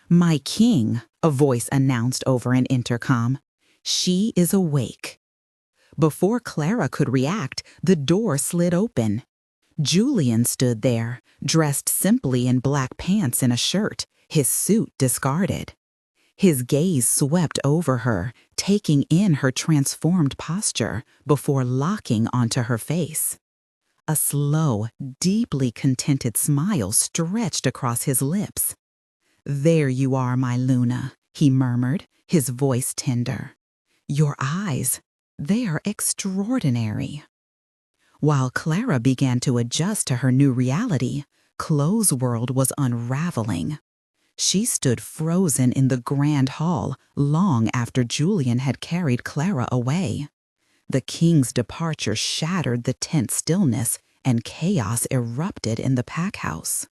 "My king," a voice announced over an intercom. "She is awake." Before Clara could react, the door slid open. Julian stood there, dressed simply in black pants and a shirt, his suit discarded. His gaze swept over her, taking in her transformed posture before locking onto her face. A slow, deeply contented smile stretched across his lips. "There you are, my Luna. he murmured, his voice tender. Your eyes, they are extraordinary. While Clara began to adjust to her new reality, Khloe's world was unraveling. She stood frozen in the grand hall long after Julian had carried Clara away. The king's departure shattered the tense stillness, and chaos erupted in the pack house.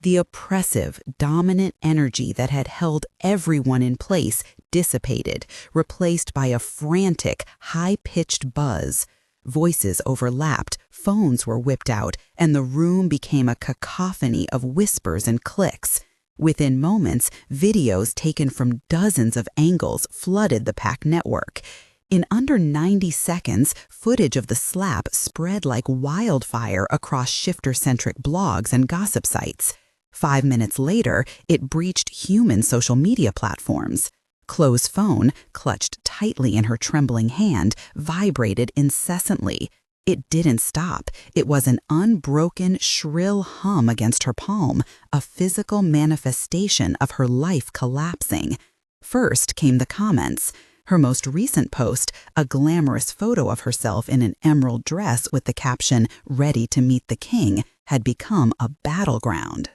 The oppressive, dominant energy that had held everyone in place dissipated, replaced by a frantic, high-pitched buzz. Voices overlapped, phones were whipped out, and the room became a cacophony of whispers and clicks. Within moments, videos taken from dozens of angles flooded the pack network. In under 90 seconds, footage of the slap spread like wildfire across shifter-centric blogs and gossip sites. 5 minutes later, it breached human social media platforms. Khloe's phone, clutched tightly in her trembling hand, vibrated incessantly. It didn't stop. It was an unbroken, shrill hum against her palm, a physical manifestation of her life collapsing. First came the comments. Her most recent post, a glamorous photo of herself in an emerald dress with the caption, "Ready to meet the king," had become a battleground.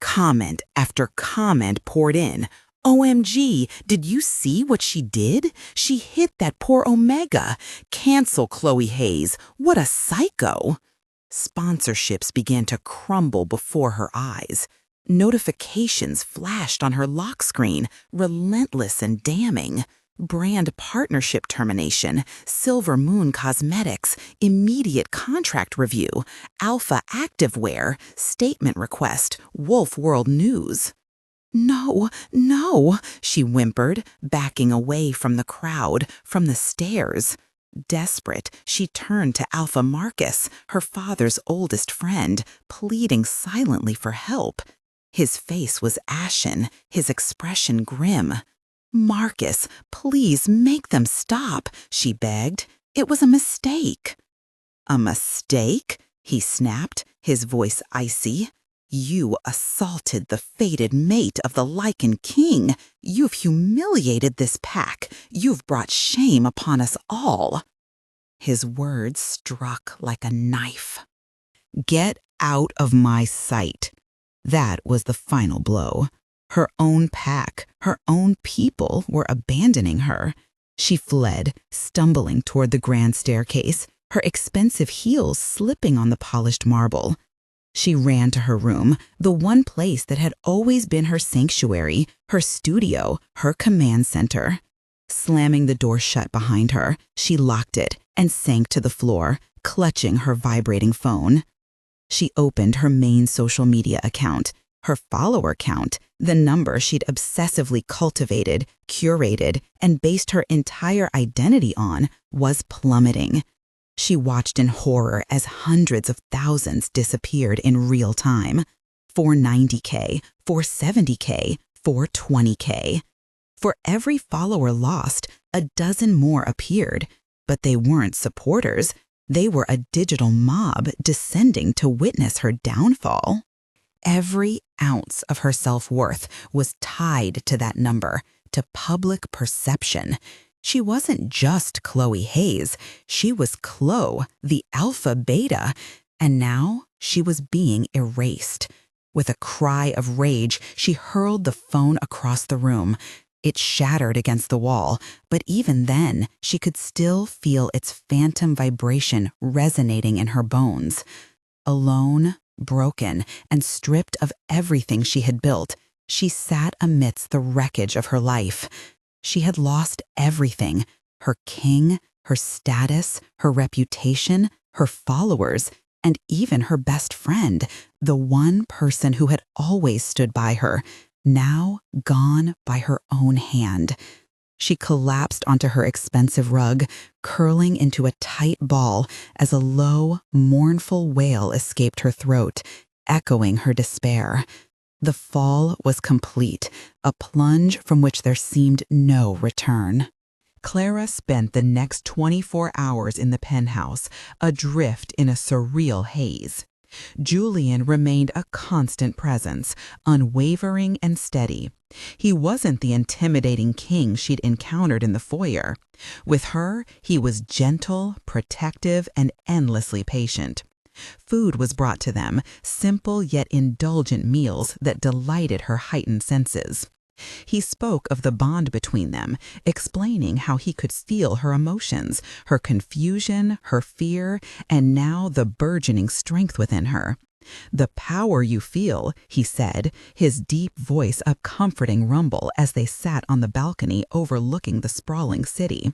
Comment after comment poured in. OMG, did you see what she did? She hit that poor Omega. Cancel Khloe Hayes. What a psycho. Sponsorships began to crumble before her eyes. Notifications flashed on her lock screen, relentless and damning. Brand partnership termination, Silver Moon Cosmetics, immediate contract review, Alpha Activewear, statement request, Wolf World News. No, no, she whimpered, backing away from the crowd, from the stairs. Desperate, she turned to Alpha Marcus, her father's oldest friend, pleading silently for help. His face was ashen, his expression grim. Marcus, please make them stop, she begged. It was a mistake. A mistake? He snapped, his voice icy. You assaulted the fated mate of the Lycan King. You've humiliated this pack. You've brought shame upon us all. His words struck like a knife. Get out of my sight. That was the final blow. Her own pack, her own people were abandoning her. She fled, stumbling toward the grand staircase, her expensive heels slipping on the polished marble. She ran to her room, the one place that had always been her sanctuary, her studio, her command center. Slamming the door shut behind her, she locked it and sank to the floor, clutching her vibrating phone. She opened her main social media account. Her follower count, the number she'd obsessively cultivated, curated, and based her entire identity on, was plummeting. She watched in horror as hundreds of thousands disappeared in real time. 490K, 470K, 420K. For every follower lost, a dozen more appeared, but they weren't supporters. They were a digital mob descending to witness her downfall. Every ounce of her self-worth was tied to that number, to public perception. She wasn't just Khloe Hayes, she was Khloe, the alpha beta, and now she was being erased. With a cry of rage, she hurled the phone across the room. It shattered against the wall, but even then, she could still feel its phantom vibration resonating in her bones. Alone, broken, and stripped of everything she had built, she sat amidst the wreckage of her life. She had lost everything: her king, her status, her reputation, her followers, and even her best friend, the one person who had always stood by her, now gone by her own hand. She collapsed onto her expensive rug, curling into a tight ball as a low, mournful wail escaped her throat, echoing her despair. The fall was complete, a plunge from which there seemed no return. Clara spent the next 24 hours in the penthouse, adrift in a surreal haze. Julian remained a constant presence, unwavering and steady. He wasn't the intimidating king she'd encountered in the foyer. With her, he was gentle, protective, and endlessly patient. Food was brought to them, simple yet indulgent meals that delighted her heightened senses. He spoke of the bond between them, explaining how he could feel her emotions, her confusion, her fear, and now the burgeoning strength within her. "The power you feel," he said, his deep voice a comforting rumble as they sat on the balcony overlooking the sprawling city,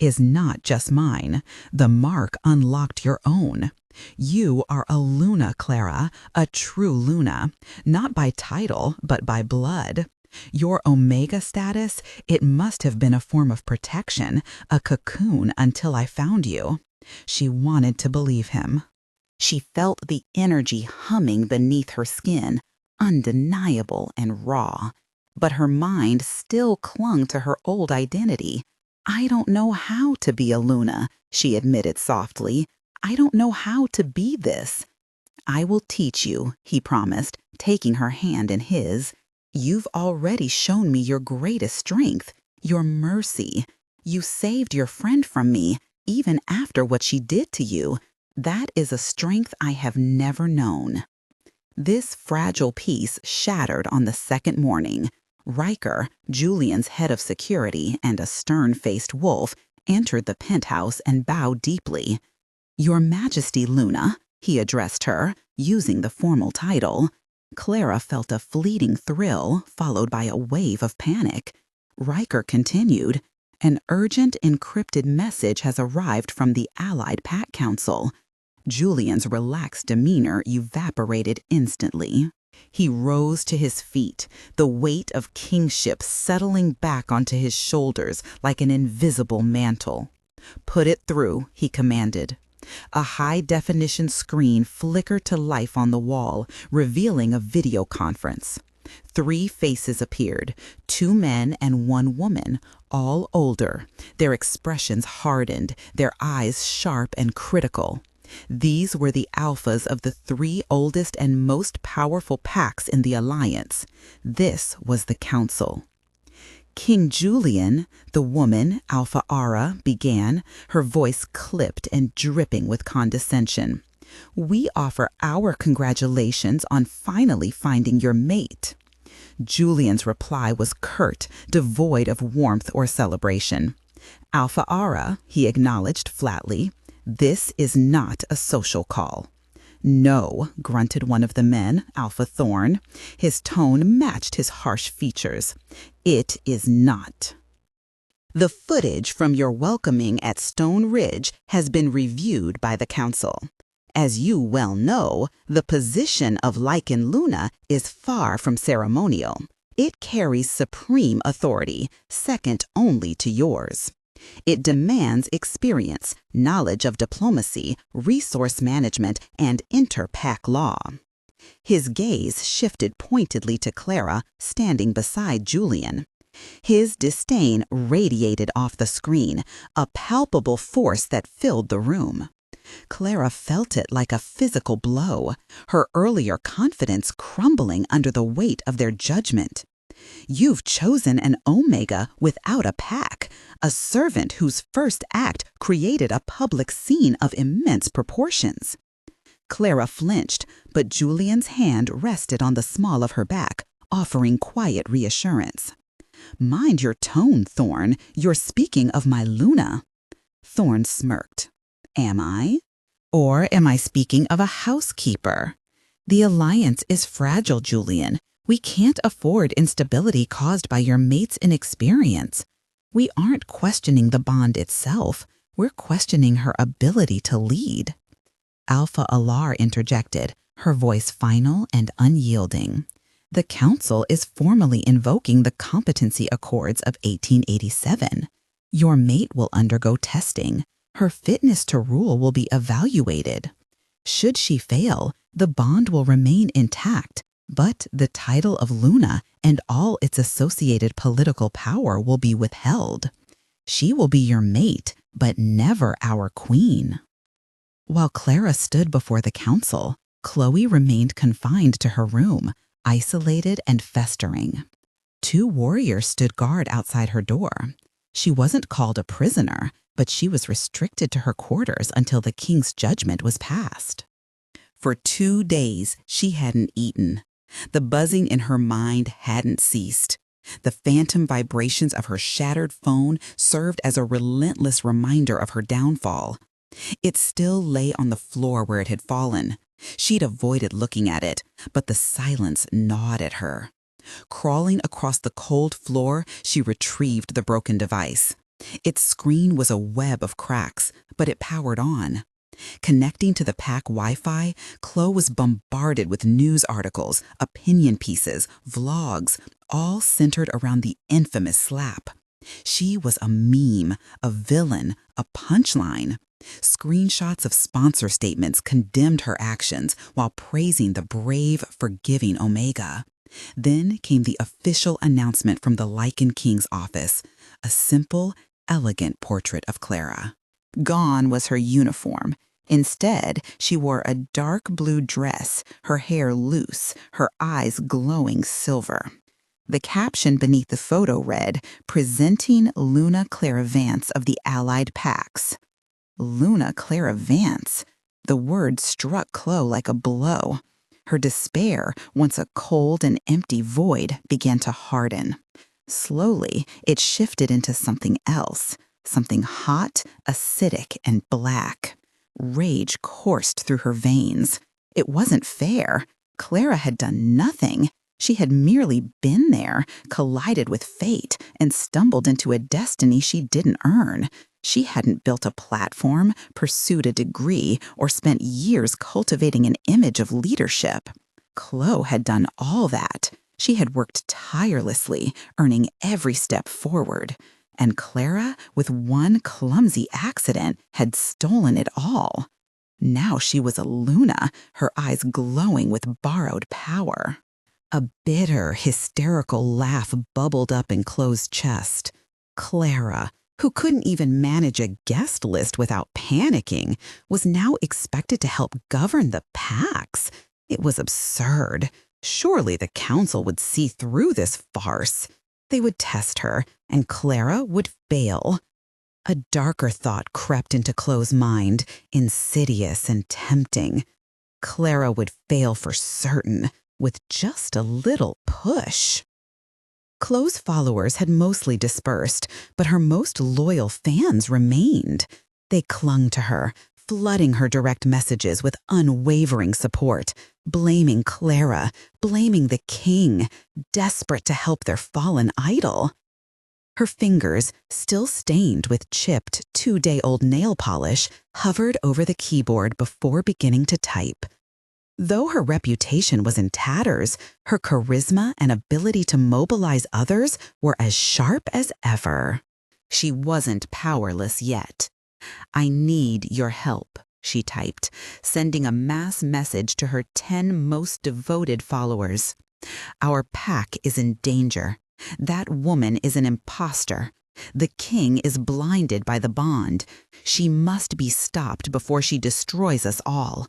"is not just mine. The mark unlocked your own. You are a Luna, Clara, a true Luna, not by title, but by blood. Your Omega status, it must have been a form of protection, a cocoon until I found you." She wanted to believe him. She felt the energy humming beneath her skin, undeniable and raw. But her mind still clung to her old identity. "I don't know how to be a Luna," she admitted softly. "I don't know how to be this." "I will teach you," he promised, taking her hand in his. "You've already shown me your greatest strength, your mercy. You saved your friend from me, even after what she did to you. That is a strength I have never known." This fragile peace shattered on the second morning. Riker, Julian's head of security and a stern-faced wolf, entered the penthouse and bowed deeply. "Your Majesty, Luna," he addressed her, using the formal title. Clara felt a fleeting thrill, followed by a wave of panic. Riker continued, "An urgent encrypted message has arrived from the Allied Pact Council." Julian's relaxed demeanor evaporated instantly. He rose to his feet, the weight of kingship settling back onto his shoulders like an invisible mantle. "Put it through," he commanded. A high-definition screen flickered to life on the wall, revealing a video conference. 3 faces appeared, 2 men and 1 woman, all older, their expressions hardened, their eyes sharp and critical. These were the alphas of the 3 oldest and most powerful pacts in the Alliance. This was the Council. "King Julian," the woman, Alpha Ara, began, her voice clipped and dripping with condescension. "We offer our congratulations on finally finding your mate." Julian's reply was curt, devoid of warmth or celebration. "Alpha Ara," he acknowledged flatly, "this is not a social call." "No," grunted one of the men, Alpha Thorn. His tone matched his harsh features. "It is not." "The footage from your welcoming at Stone Ridge has been reviewed by the Council. As you well know, the position of Lycan Luna is far from ceremonial. It carries supreme authority, second only to yours. It demands experience, knowledge of diplomacy, resource management, and inter-pack law." His gaze shifted pointedly to Clara, standing beside Julian. His disdain radiated off the screen, a palpable force that filled the room. Clara felt it like a physical blow, her earlier confidence crumbling under the weight of their judgment. "You've chosen an Omega without a pack, a servant whose first act created a public scene of immense proportions." Clara flinched, but Julian's hand rested on the small of her back, offering quiet reassurance. "Mind your tone, Thorn. You're speaking of my Luna." Thorn smirked. "Am I? Or am I speaking of a housekeeper? The alliance is fragile, Julian. We can't afford instability caused by your mate's inexperience. We aren't questioning the bond itself. We're questioning her ability to lead." Alpha Alar interjected, her voice final and unyielding. "The Council is formally invoking the Competency Accords of 1887. Your mate will undergo testing. Her fitness to rule will be evaluated. Should she fail, the bond will remain intact, but the title of Luna and all its associated political power will be withheld. She will be your mate, but never our queen." While Clara stood before the council, Khloe remained confined to her room, isolated and festering. 2 warriors stood guard outside her door. She wasn't called a prisoner, but she was restricted to her quarters until the king's judgment was passed. For 2 days, she hadn't eaten. The buzzing in her mind hadn't ceased. The phantom vibrations of her shattered phone served as a relentless reminder of her downfall. It still lay on the floor where it had fallen. She'd avoided looking at it, but the silence gnawed at her. Crawling across the cold floor, she retrieved the broken device. Its screen was a web of cracks, but it powered on. Connecting to the pack Wi-Fi, Khloe was bombarded with news articles, opinion pieces, vlogs, all centered around the infamous slap. She was a meme, a villain, a punchline. Screenshots of sponsor statements condemned her actions while praising the brave, forgiving Omega. Then came the official announcement from the Lycan King's office, a simple, elegant portrait of Clara. Gone was her uniform. Instead, she wore a dark blue dress, her hair loose, her eyes glowing silver. The caption beneath the photo read, "Presenting Luna Clara Vance of the Allied Packs." Luna Clara Vance. The word struck Khloe like a blow. Her despair, once a cold and empty void, began to harden. Slowly, it shifted into something else, something hot, acidic, and black. Rage coursed through her veins. It wasn't fair. Clara had done nothing. She had merely been there, collided with fate, and stumbled into a destiny she didn't earn. She hadn't built a platform, pursued a degree, or spent years cultivating an image of leadership. Khloe had done all that. She had worked tirelessly, earning every step forward. And Clara, with one clumsy accident, had stolen it all. Now she was a Luna, her eyes glowing with borrowed power. A bitter, hysterical laugh bubbled up in Khloe's chest. Clara, who couldn't even manage a guest list without panicking, was now expected to help govern the packs. It was absurd. Surely the council would see through this farce. They would test her, and Clara would fail. A darker thought crept into Khloe's mind, insidious and tempting. Clara would fail for certain, with just a little push. Khloe's followers had mostly dispersed, but her most loyal fans remained. They clung to her, flooding her direct messages with unwavering support, blaming Clara, blaming the king, desperate to help their fallen idol. Her fingers, still stained with chipped 2-day-old nail polish, hovered over the keyboard before beginning to type. Though her reputation was in tatters, her charisma and ability to mobilize others were as sharp as ever. She wasn't powerless yet. "I need your help," she typed, sending a mass message to her 10 most devoted followers. "Our pack is in danger. That woman is an imposter. The king is blinded by the bond. She must be stopped before she destroys us all.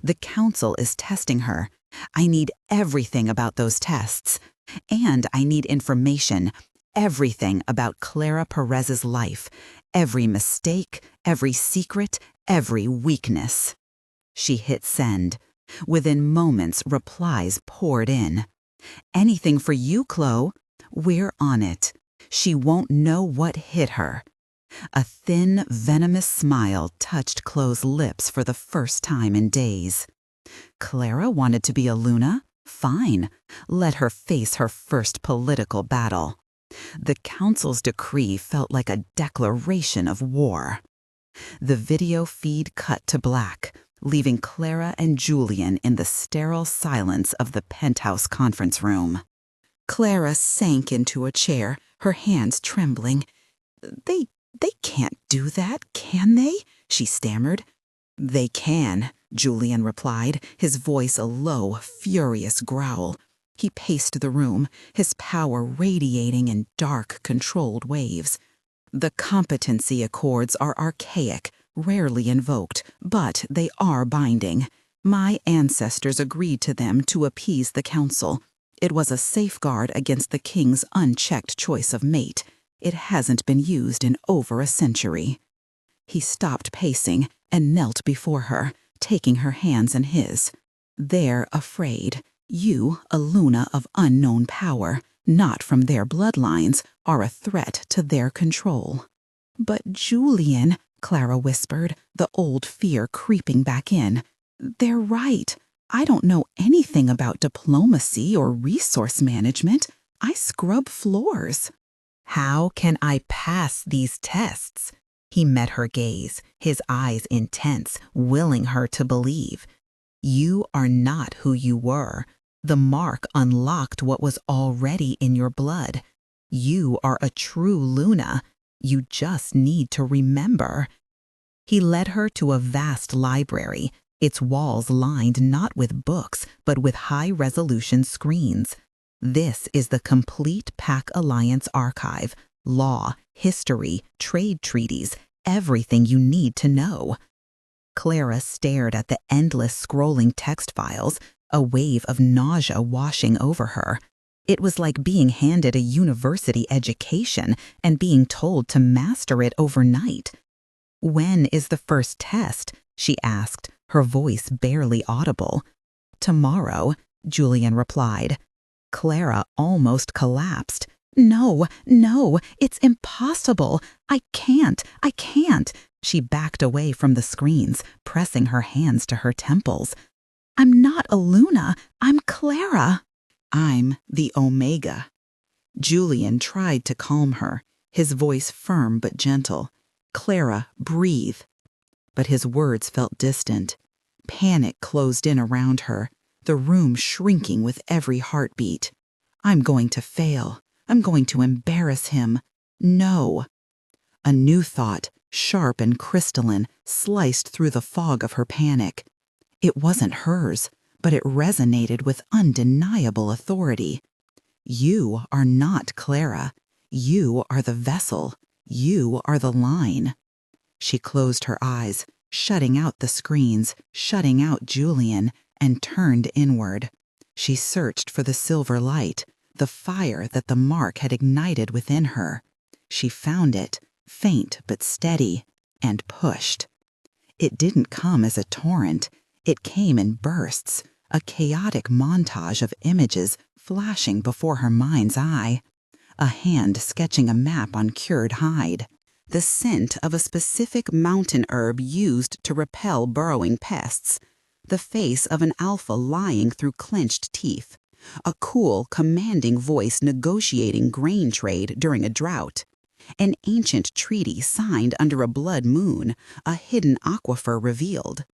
The council is testing her. I need everything about those tests. And I need information, everything about Clara Perez's life, every mistake, every secret, every weakness." She hit send. Within moments, replies poured in. "Anything for you, Khloe. We're on it. She won't know what hit her." A thin, venomous smile touched Khloe's lips for the first time in days. Clara wanted to be a Luna? Fine. Let her face her first political battle. The council's decree felt like a declaration of war. The video feed cut to black, leaving Clara and Julian in the sterile silence of the penthouse conference room. Clara sank into a chair, her hands trembling. They can't do that, can they?" she stammered. "They can," Julian replied, his voice a low, furious growl. He paced the room, his power radiating in dark, controlled waves. "The competency accords are archaic, rarely invoked, but they are binding. My ancestors agreed to them to appease the council. It was a safeguard against the king's unchecked choice of mate. It hasn't been used in over a century." He stopped pacing and knelt before her, taking her hands in his. "They're afraid. You, a Luna of unknown power, not from their bloodlines, are a threat to their control." "But Julian," Clara whispered, the old fear creeping back in. "They're right. I don't know anything about diplomacy or resource management. I scrub floors." "How can I pass these tests?" He met her gaze, his eyes intense, willing her to believe. "You are not who you were. The mark unlocked what was already in your blood. You are a true Luna. You just need to remember." He led her to a vast library, its walls lined not with books, but with high-resolution screens. "This is the complete Pack Alliance archive. Law, history, trade treaties, everything you need to know." Clara stared at the endless scrolling text files, a wave of nausea washing over her. It was like being handed a university education and being told to master it overnight. "When is the first test?" she asked, her voice barely audible. "Tomorrow," Julian replied. Clara almost collapsed. No, it's impossible. I can't. She backed away from the screens, pressing her hands to her temples. "I'm not a Luna. I'm Clara." "I'm the Omega." Julian tried to calm her, his voice firm but gentle. "Clara, breathe." But his words felt distant. Panic closed in around her, the room shrinking with every heartbeat. "I'm going to fail. I'm going to embarrass him. No." A new thought, sharp and crystalline, sliced through the fog of her panic. It wasn't hers, but it resonated with undeniable authority. "You are not Clara. You are the vessel. You are the line." She closed her eyes, shutting out the screens, shutting out Julian, and turned inward. She searched for the silver light, the fire that the mark had ignited within her. She found it, faint but steady, and pushed. It didn't come as a torrent. It came in bursts, a chaotic montage of images flashing before her mind's eye. A hand sketching a map on cured hide. The scent of a specific mountain herb used to repel burrowing pests. The face of an alpha lying through clenched teeth. A cool, commanding voice negotiating grain trade during a drought. An ancient treaty signed under a blood moon, a hidden aquifer revealed.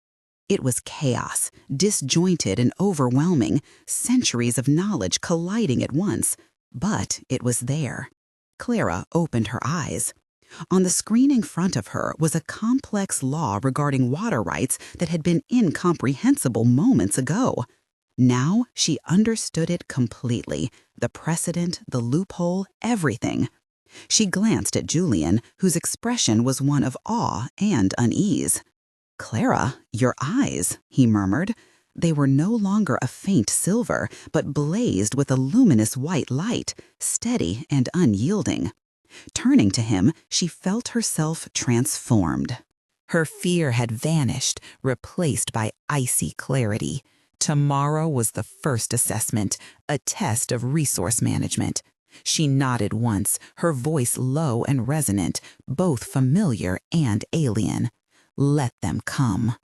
It was chaos, disjointed and overwhelming, centuries of knowledge colliding at once. But it was there. Clara opened her eyes. On the screen in front of her was a complex law regarding water rights that had been incomprehensible moments ago. Now she understood it completely, the precedent, the loophole, everything. She glanced at Julian, whose expression was one of awe and unease. "Clara, your eyes," he murmured. They were no longer a faint silver, but blazed with a luminous white light, steady and unyielding. Turning to him, she felt herself transformed. Her fear had vanished, replaced by icy clarity. Tomorrow was the first assessment, a test of resource management. She nodded once, her voice low and resonant, both familiar and alien. Let them come.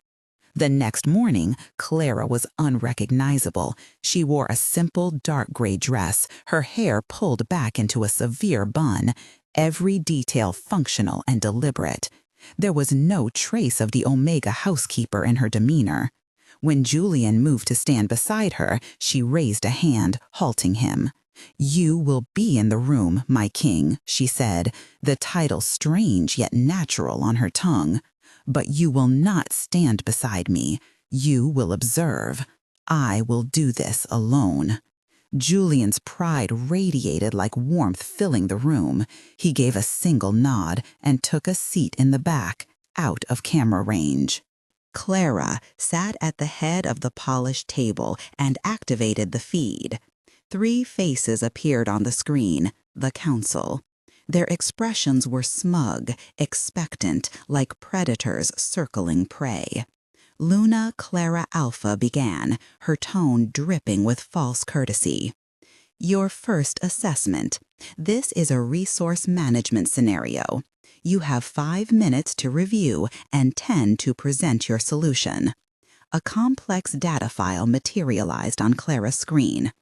The next morning, Clara was unrecognizable. She wore a simple dark gray dress, her hair pulled back into a severe bun, every detail functional and deliberate. There was no trace of the Omega housekeeper in her demeanor. When Julian moved to stand beside her, she raised a hand, halting him. "You will be in the room, my king," she said, the title strange yet natural on her tongue. "But you will not stand beside me. You will observe. I will do this alone." Julian's pride radiated like warmth filling the room. He gave a single nod and took a seat in the back, out of camera range. Clara sat at the head of the polished table and activated the feed. 3 faces appeared on the screen, the council. Their expressions were smug, expectant, like predators circling prey. Luna Clara Alpha began, her tone dripping with false courtesy. Your first assessment. This is a resource management scenario. You have 5 minutes to review and 10 to present your solution. A complex data file materialized on Clara's screen.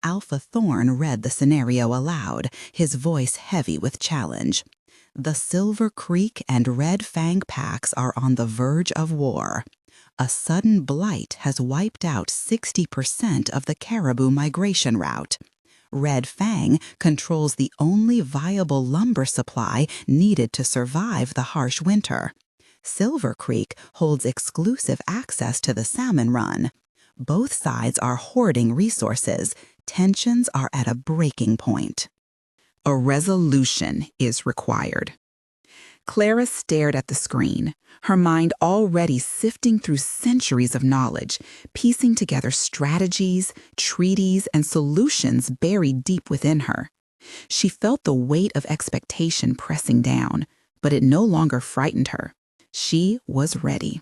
Alpha Thorn read the scenario aloud, his voice heavy with challenge. The Silver Creek and Red Fang packs are on the verge of war. A sudden blight has wiped out 60% of the caribou migration route. Red Fang controls the only viable lumber supply needed to survive the harsh winter. Silver Creek holds exclusive access to the salmon run. Both sides are hoarding resources. Tensions are at a breaking point. A resolution is required. Clara stared at the screen, her mind already sifting through centuries of knowledge, piecing together strategies, treaties, and solutions buried deep within her. She felt the weight of expectation pressing down, but it no longer frightened her. She was ready.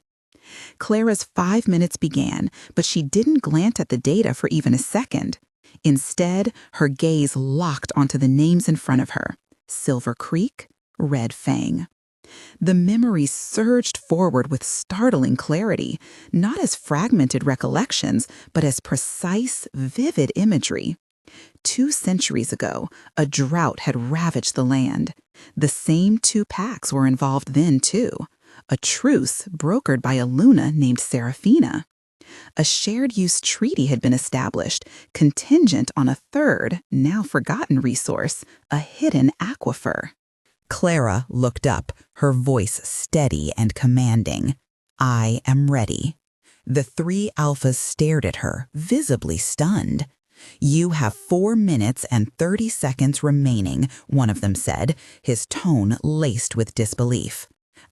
Clara's 5 minutes began, but she didn't glance at the data for even a second. Instead, her gaze locked onto the names in front of her: Silver Creek, Red Fang. The memories surged forward with startling clarity, not as fragmented recollections, but as precise, vivid imagery. 2 centuries ago, a drought had ravaged the land. The same 2 packs were involved then, too. A truce brokered by a Luna named Seraphina. A shared-use treaty had been established, contingent on a third, now forgotten resource, a hidden aquifer. Clara looked up, her voice steady and commanding. I am ready. The 3 alphas stared at her, visibly stunned. You have 4 minutes and 30 seconds remaining, one of them said, his tone laced with disbelief.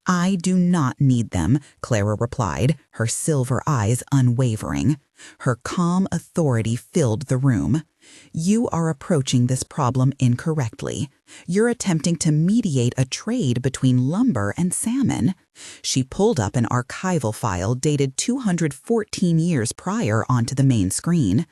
I do not need them, Clara replied, her silver eyes unwavering. Her calm authority filled the room. You are approaching this problem incorrectly. You're attempting to mediate a trade between lumber and salmon. She pulled up an archival file dated 214 years prior onto the main screen.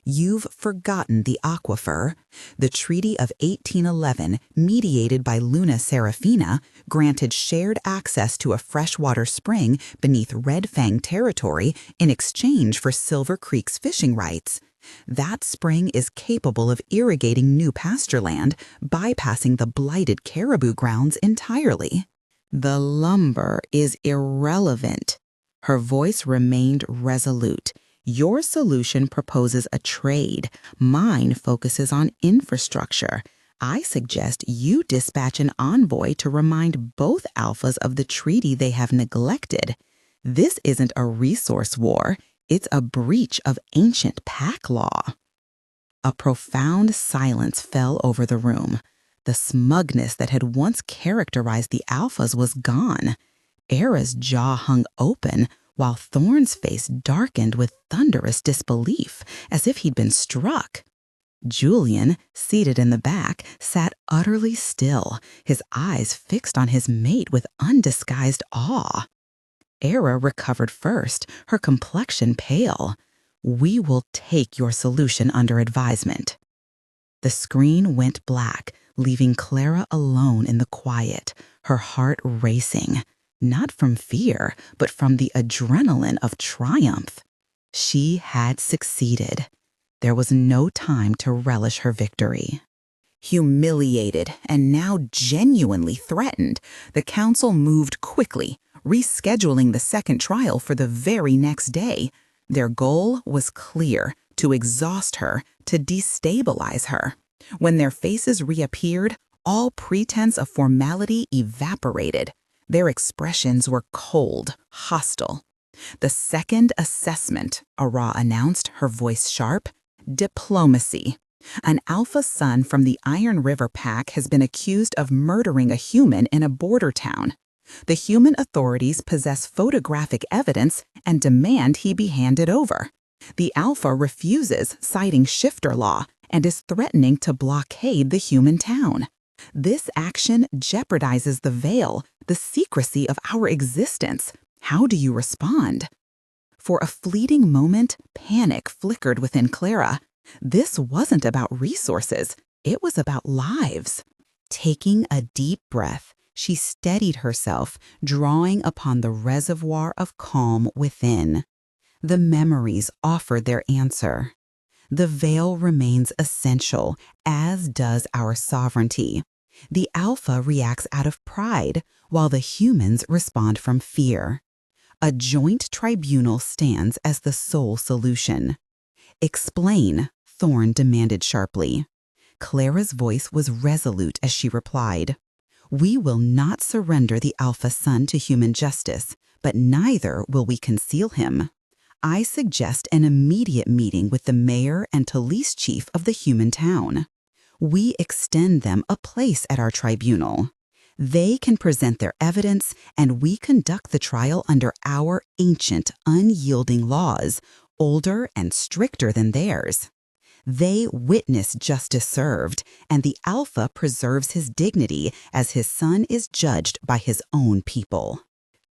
You've forgotten the aquifer. The Treaty of 1811, mediated by Luna Seraphina, granted shared access to a freshwater spring beneath Red Fang territory in exchange for Silver Creek's fishing rights. That spring is capable of irrigating new pasture land, bypassing the blighted caribou grounds entirely. The lumber is irrelevant. Her voice remained resolute. Your solution proposes a trade. Mine focuses on infrastructure. I suggest you dispatch an envoy to remind both alphas of the treaty they have neglected. This isn't a resource war. It's a breach of ancient pack law. A profound silence fell over the room. The smugness that had once characterized the alphas was gone. Era's jaw hung open, while Thorn's face darkened with thunderous disbelief, as if he'd been struck. Julian, seated in the back, sat utterly still, his eyes fixed on his mate with undisguised awe. Era recovered first, her complexion pale. We will take your solution under advisement. The screen went black, leaving Clara alone in the quiet, her heart racing, not from fear, but from the adrenaline of triumph. She had succeeded. There was no time to relish her victory. Humiliated and now genuinely threatened, the council moved quickly, rescheduling the second trial for the very next day. Their goal was clear: to exhaust her, to destabilize her. When their faces reappeared, all pretense of formality evaporated. Their expressions were cold, hostile. The second assessment, Ara announced, her voice sharp: diplomacy. An alpha son from the Iron River Pack has been accused of murdering a human in a border town. The human authorities possess photographic evidence and demand he be handed over. The Alpha refuses, citing shifter law, and is threatening to blockade the human town. This action jeopardizes the veil, the secrecy of our existence. How do you respond? For a fleeting moment, panic flickered within Clara. This wasn't about resources, it was about lives. Taking a deep breath, she steadied herself, drawing upon the reservoir of calm within. The memories offered their answer. The veil remains essential, as does our sovereignty. The Alpha reacts out of pride, while the humans respond from fear. A joint tribunal stands as the sole solution. Explain, Thorne demanded sharply. Clara's voice was resolute as she replied, "We will not surrender the Alpha Son to human justice, but neither will we conceal him. I suggest an immediate meeting with the mayor and police chief of the human town. We extend them a place at our tribunal. They can present their evidence, and we conduct the trial under our ancient, unyielding laws, older and stricter than theirs. They witness justice served, and the Alpha preserves his dignity as his son is judged by his own people.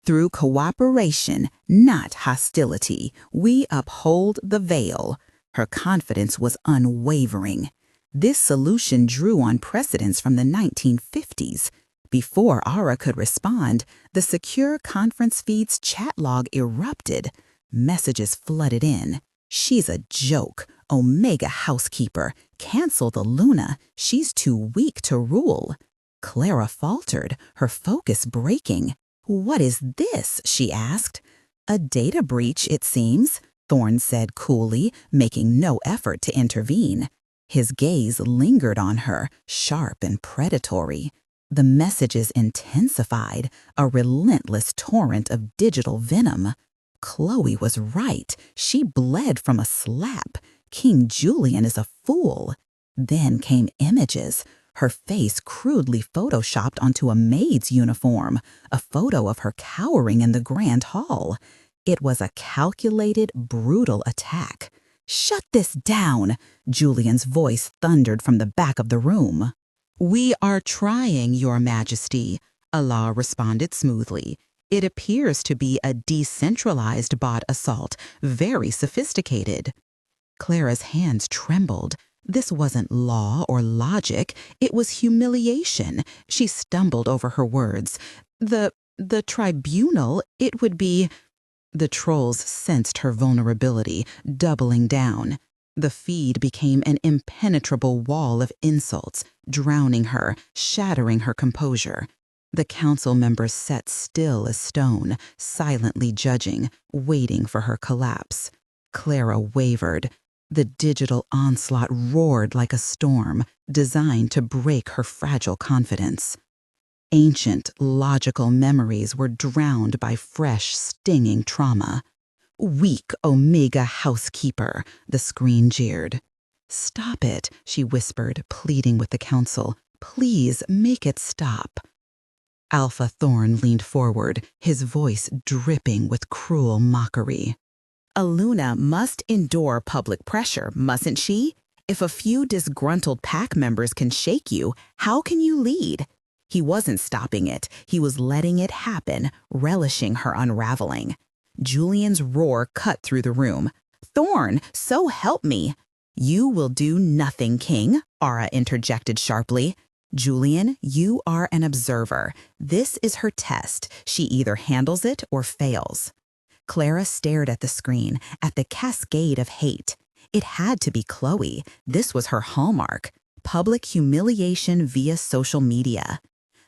Through cooperation, not hostility, we uphold the veil." Her confidence was unwavering. This solution drew on precedents from the 1950s. Before Aura could respond, the secure conference feed's chat log erupted. Messages flooded in. "She's a joke. Omega housekeeper. Cancel the Luna. She's too weak to rule." Clara faltered, her focus breaking. "What is this?" she asked. "A data breach, it seems," Thorne said coolly, making no effort to intervene. His gaze lingered on her, sharp and predatory. The messages intensified, a relentless torrent of digital venom. Khloe was right. She bled from a slap. King Julian is a fool. Then came images, her face crudely photoshopped onto a maid's uniform, a photo of her cowering in the grand hall. It was a calculated, brutal attack. "Shut this down!" Julian's voice thundered from the back of the room. "We are trying, Your Majesty," Allah responded smoothly. "It appears to be a decentralized bot assault, very sophisticated." Clara's hands trembled. This wasn't law or logic, it was humiliation. She stumbled over her words. The tribunal, it would be..." The trolls sensed her vulnerability, doubling down. The feed became an impenetrable wall of insults, drowning her, shattering her composure. The council members sat still as stone, silently judging, waiting for her collapse. Clara wavered. The digital onslaught roared like a storm, designed to break her fragile confidence. Ancient, logical memories were drowned by fresh, stinging trauma. "Weak Omega housekeeper," the screen jeered. "Stop it," she whispered, pleading with the council. "Please make it stop." Alpha Thorne leaned forward, his voice dripping with cruel mockery. "A Luna must endure public pressure, mustn't she? If a few disgruntled pack members can shake you, how can you lead?" He wasn't stopping it. He was letting it happen, relishing her unraveling. Julian's roar cut through the room. "Thorne, so help me!" "You will do nothing, King," Aura interjected sharply. "Julian, you are an observer. This is her test. She either handles it or fails." Clara stared at the screen, at the cascade of hate. It had to be Khloe. This was her hallmark. Public humiliation via social media.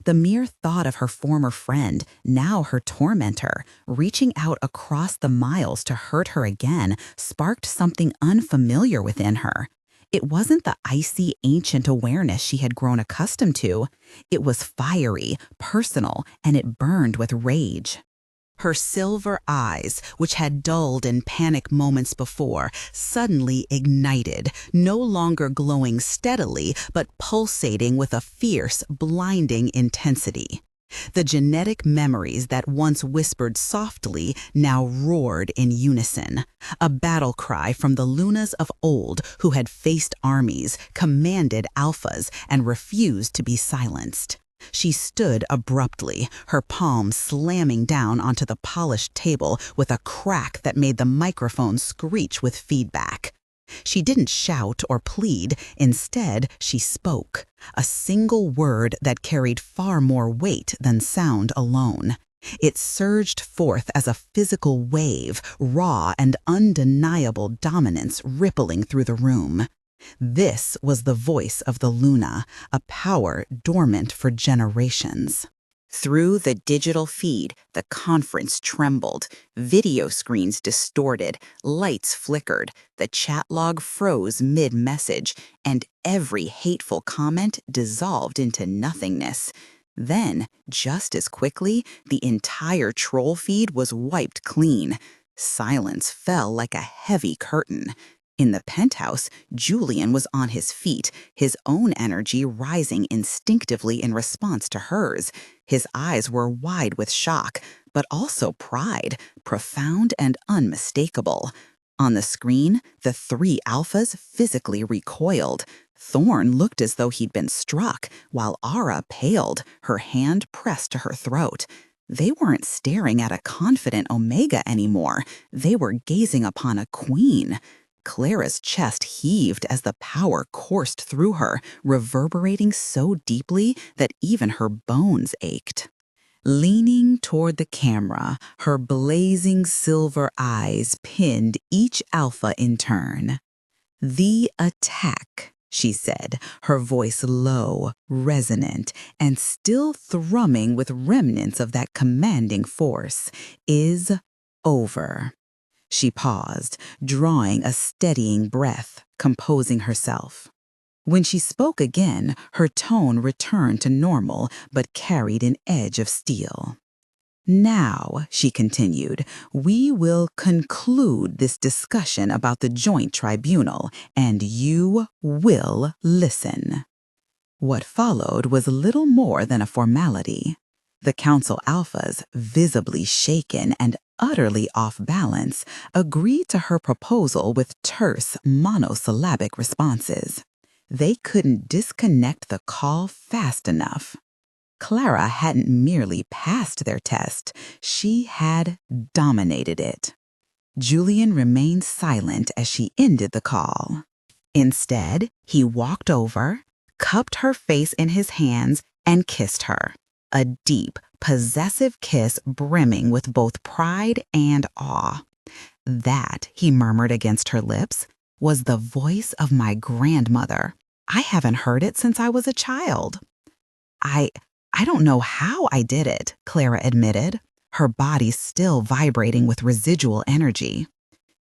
The mere thought of her former friend, now her tormentor, reaching out across the miles to hurt her again sparked something unfamiliar within her. It wasn't the icy, ancient awareness she had grown accustomed to. It was fiery, personal, and it burned with rage. Her silver eyes, which had dulled in panic moments before, suddenly ignited, no longer glowing steadily, but pulsating with a fierce, blinding intensity. The genetic memories that once whispered softly now roared in unison, a battle cry from the Lunas of old who had faced armies, commanded alphas, and refused to be silenced. She stood abruptly, her palm slamming down onto the polished table with a crack that made the microphone screech with feedback. She didn't shout or plead. Instead, she spoke, a single word that carried far more weight than sound alone. It surged forth as a physical wave, raw and undeniable dominance rippling through the room. This was the voice of the Luna, a power dormant for generations. Through the digital feed, the conference trembled, video screens distorted, lights flickered, the chat log froze mid-message, and every hateful comment dissolved into nothingness. Then, just as quickly, the entire troll feed was wiped clean. Silence fell like a heavy curtain. In the penthouse, Julian was on his feet, his own energy rising instinctively in response to hers. His eyes were wide with shock, but also pride, profound and unmistakable. On the screen, the three alphas physically recoiled. Thorn looked as though he'd been struck, while Ara paled, her hand pressed to her throat. They weren't staring at a confident Omega anymore. They were gazing upon a queen. Clara's chest heaved as the power coursed through her, reverberating so deeply that even her bones ached. Leaning toward the camera, her blazing silver eyes pinned each alpha in turn. "The attack," she said, her voice low, resonant, and still thrumming with remnants of that commanding force, "is over." She paused, drawing a steadying breath, composing herself. When she spoke again, her tone returned to normal but carried an edge of steel. "Now," she continued, "we will conclude this discussion about the joint tribunal, and you will listen." What followed was little more than a formality. The council alphas, visibly shaken and utterly off balance, agreed to her proposal with terse, monosyllabic responses. They couldn't disconnect the call fast enough. Clara hadn't merely passed their test, she had dominated it. Julian remained silent as she ended the call. Instead, he walked over, cupped her face in his hands, and kissed her. A deep, possessive kiss brimming with both pride and awe. "That," he murmured against her lips, "was the voice of my grandmother. I haven't heard it since I was a child." I don't know how I did it," Clara admitted, her body still vibrating with residual energy.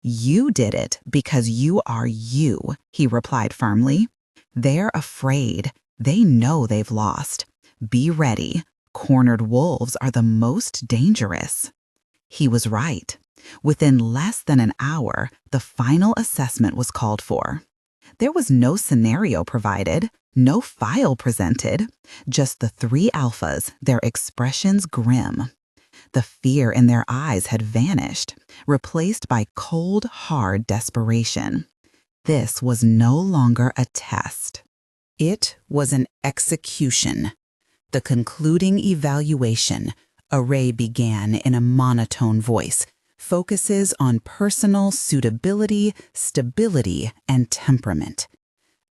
"You did it because you are you," he replied firmly. "They're afraid. They know they've lost. Be ready. Cornered wolves are the most dangerous." He was right. Within less than an hour, the final assessment was called for. There was no scenario provided, no file presented, just the three alphas, their expressions grim. The fear in their eyes had vanished, replaced by cold, hard desperation. This was no longer a test. It was an execution. The concluding evaluation, Array began in a monotone voice, focuses on personal suitability, stability, and temperament.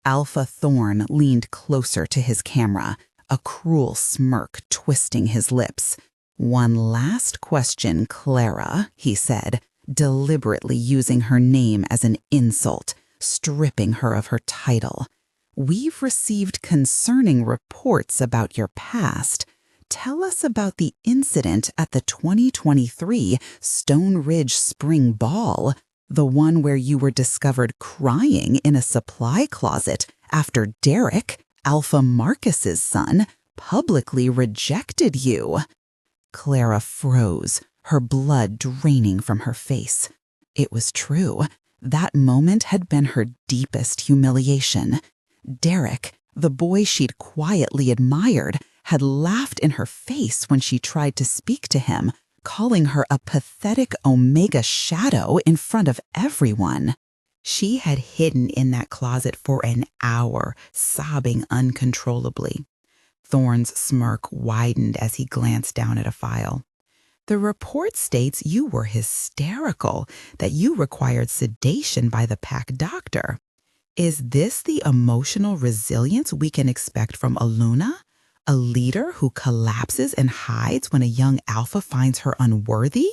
Alpha Thorn leaned closer to his camera, a cruel smirk twisting his lips. "One last question, Clara," he said, deliberately using her name as an insult, stripping her of her title. "We've received concerning reports about your past. Tell us about the incident at the 2023 Stone Ridge Spring Ball, the one where you were discovered crying in a supply closet after Derek, Alpha Marcus's son, publicly rejected you." Clara froze, her blood draining from her face. It was true. That moment had been her deepest humiliation. Derek, the boy she'd quietly admired, had laughed in her face when she tried to speak to him, calling her a pathetic Omega shadow in front of everyone. She had hidden in that closet for an hour, sobbing uncontrollably. Thorne's smirk widened as he glanced down at a file. The report states you were hysterical, that you required sedation by the pack doctor. Is this the emotional resilience we can expect from a Luna? A leader who collapses and hides when a young alpha finds her unworthy?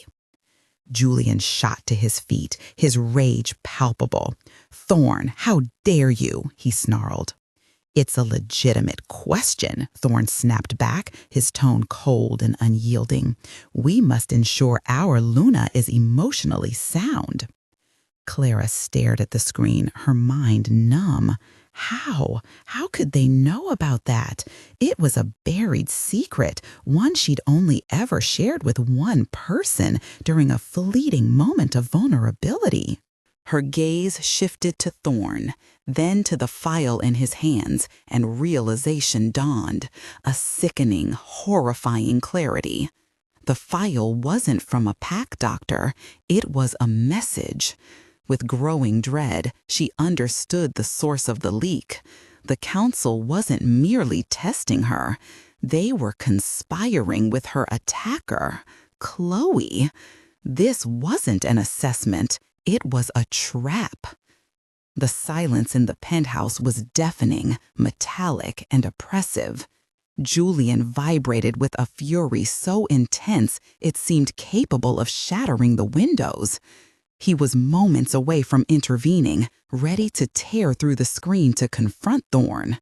Julian shot to his feet, his rage palpable. "Thorne, how dare you?" he snarled. "It's a legitimate question," Thorne snapped back, his tone cold and unyielding. "We must ensure our Luna is emotionally sound." Clara stared at the screen, her mind numb. How? How could they know about that? It was a buried secret, one she'd only ever shared with one person during a fleeting moment of vulnerability. Her gaze shifted to Thorne, then to the file in his hands, and realization dawned, a sickening, horrifying clarity. The file wasn't from a pack doctor, it was a message. With growing dread, she understood the source of the leak. The council wasn't merely testing her. They were conspiring with her attacker, Khloe. This wasn't an assessment. It was a trap. The silence in the penthouse was deafening, metallic, and oppressive. Julian vibrated with a fury so intense it seemed capable of shattering the windows. He was moments away from intervening, ready to tear through the screen to confront Thorne.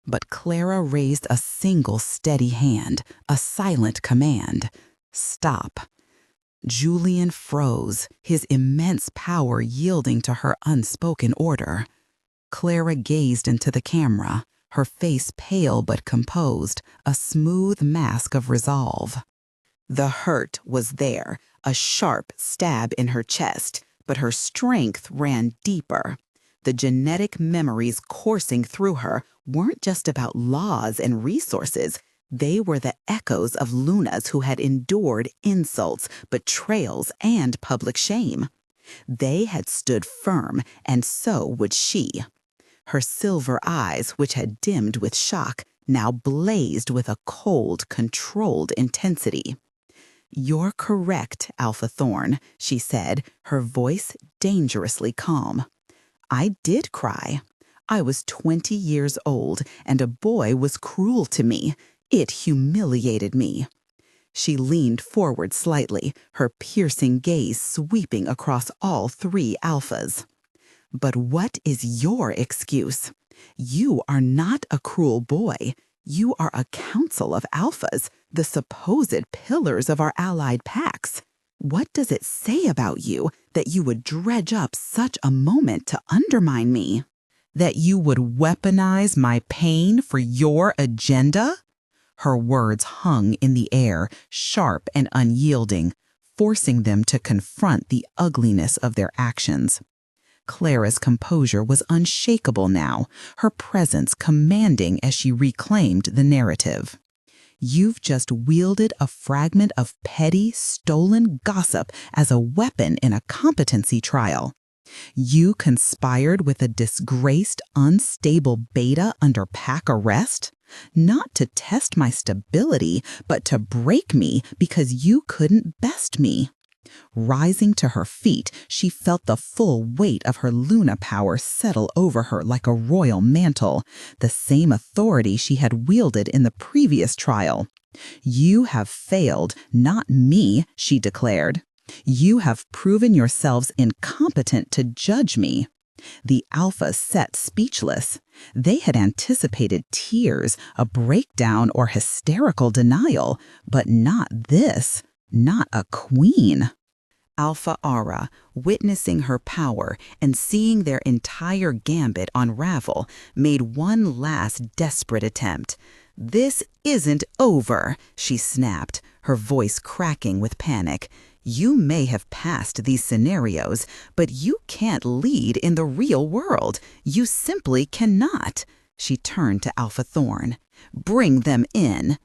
But Clara raised a single steady hand, a silent command. "Stop." Julian froze, his immense power yielding to her unspoken order. Clara gazed into the camera, her face pale but composed, a smooth mask of resolve. The hurt was there, a sharp stab in her chest, but her strength ran deeper. The genetic memories coursing through her weren't just about laws and resources. They were the echoes of Lunas who had endured insults, betrayals, and public shame. They had stood firm, and so would she. Her silver eyes, which had dimmed with shock, now blazed with a cold, controlled intensity. "You're correct, Alpha Thorne," she said, her voice dangerously calm. "I did cry. I was 20 years old, and a boy was cruel to me. It humiliated me." She leaned forward slightly, her piercing gaze sweeping across all three alphas. "But what is your excuse? You are not a cruel boy. You are a council of alphas, the supposed pillars of our allied packs. What does it say about you that you would dredge up such a moment to undermine me? That you would weaponize my pain for your agenda?" Her words hung in the air, sharp and unyielding, forcing them to confront the ugliness of their actions. Clara's composure was unshakable now, her presence commanding as she reclaimed the narrative. "You've just wielded a fragment of petty, stolen gossip as a weapon in a competency trial. You conspired with a disgraced, unstable beta under pack arrest, not to test my stability, but to break me because you couldn't best me." Rising to her feet, she felt the full weight of her Luna power settle over her like a royal mantle, the same authority she had wielded in the previous trial. "You have failed, not me," she declared. "You have proven yourselves incompetent to judge me." The alphas sat speechless. They had anticipated tears, a breakdown, or hysterical denial, but not this, not a queen. Alpha Aura, witnessing her power and seeing their entire gambit unravel, made one last desperate attempt. "This isn't over," she snapped, her voice cracking with panic. "You may have passed these scenarios, but you can't lead in the real world. You simply cannot." She turned to Alpha Thorne. "Bring them in."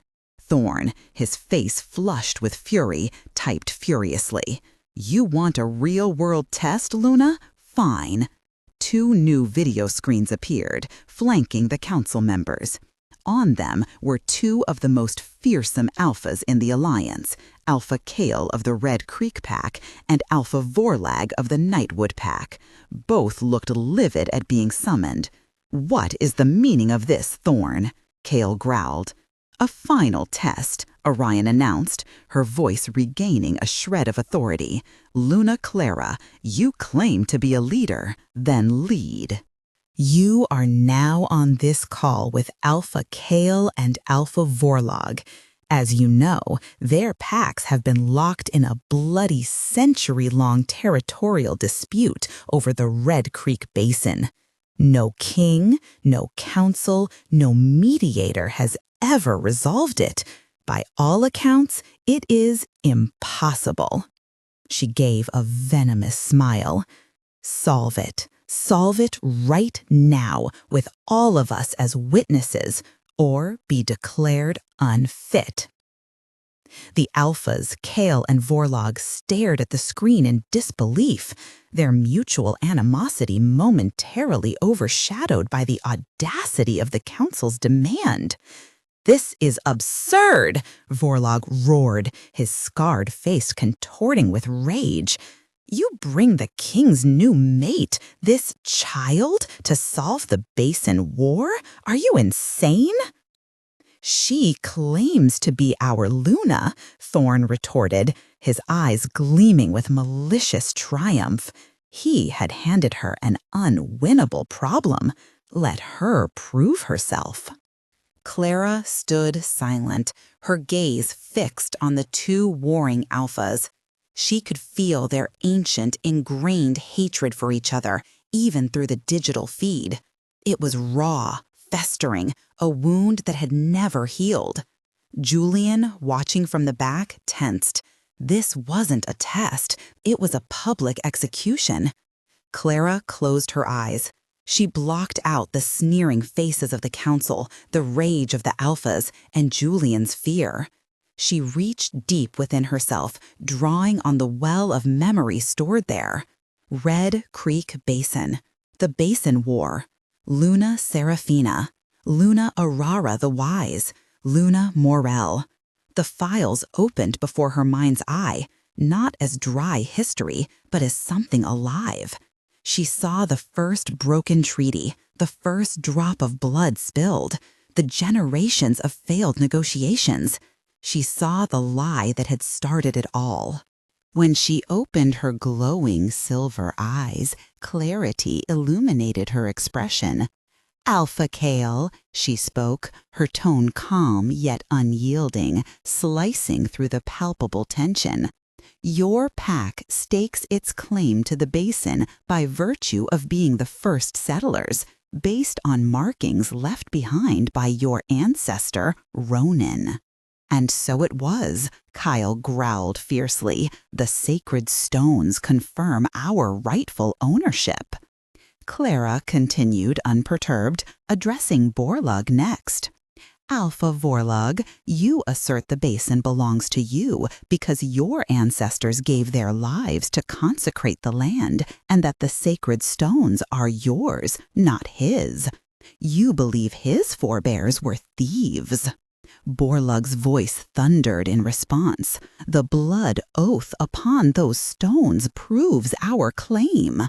Thorn, his face flushed with fury, typed furiously. "You want a real-world test, Luna? Fine." 2 new video screens appeared, flanking the council members. On them were 2 of the most fearsome alphas in the Alliance, Alpha Kale of the Red Creek Pack and Alpha Vorlag of the Nightwood Pack. Both looked livid at being summoned. "What is the meaning of this, Thorn?" Kale growled. "A final test," Orion announced, her voice regaining a shred of authority. "Luna Clara, you claim to be a leader, then lead." "You are now on this call with Alpha Kale and Alpha Vorlag. As you know, their packs have been locked in a bloody century-long territorial dispute over the Red Creek Basin. No king, no council, no mediator has ever resolved it. By all accounts, it is impossible." She gave a venomous smile. "Solve it. Solve it right now, with all of us as witnesses, or be declared unfit." The alphas, Kale and Vorlag, stared at the screen in disbelief, their mutual animosity momentarily overshadowed by the audacity of the council's demand. "This is absurd!" Vorlag roared, his scarred face contorting with rage. "You bring the king's new mate, this child, to solve the Basin War? Are you insane?" "She claims to be our Luna," Thorn retorted, his eyes gleaming with malicious triumph. He had handed her an unwinnable problem. Let her prove herself. Clara stood silent, her gaze fixed on the 2 warring alphas. She could feel their ancient, ingrained hatred for each other, even through the digital feed. It was raw, festering, a wound that had never healed. Julian, watching from the back, tensed. This wasn't a test, it was a public execution. Clara closed her eyes. She blocked out the sneering faces of the council, the rage of the alphas, and Julian's fear. She reached deep within herself, drawing on the well of memory stored there. Red Creek Basin, the Basin War, Luna Serafina, Luna Arara the Wise, Luna Morel. The files opened before her mind's eye, not as dry history, but as something alive. She saw the first broken treaty, the first drop of blood spilled, the generations of failed negotiations. She saw the lie that had started it all. When she opened her glowing silver eyes, clarity illuminated her expression. "Alpha Kale," she spoke, her tone calm yet unyielding, slicing through the palpable tension. "Your pack stakes its claim to the basin by virtue of being the first settlers, based on markings left behind by your ancestor, Ronan." "And so it was," Kyle growled fiercely. "The sacred stones confirm our rightful ownership." Clara continued unperturbed, addressing Vorlag next. "Alpha Vorlag, you assert the basin belongs to you because your ancestors gave their lives to consecrate the land and that the sacred stones are yours, not his. You believe his forebears were thieves." Borlug's voice thundered in response. "The blood oath upon those stones proves our claim."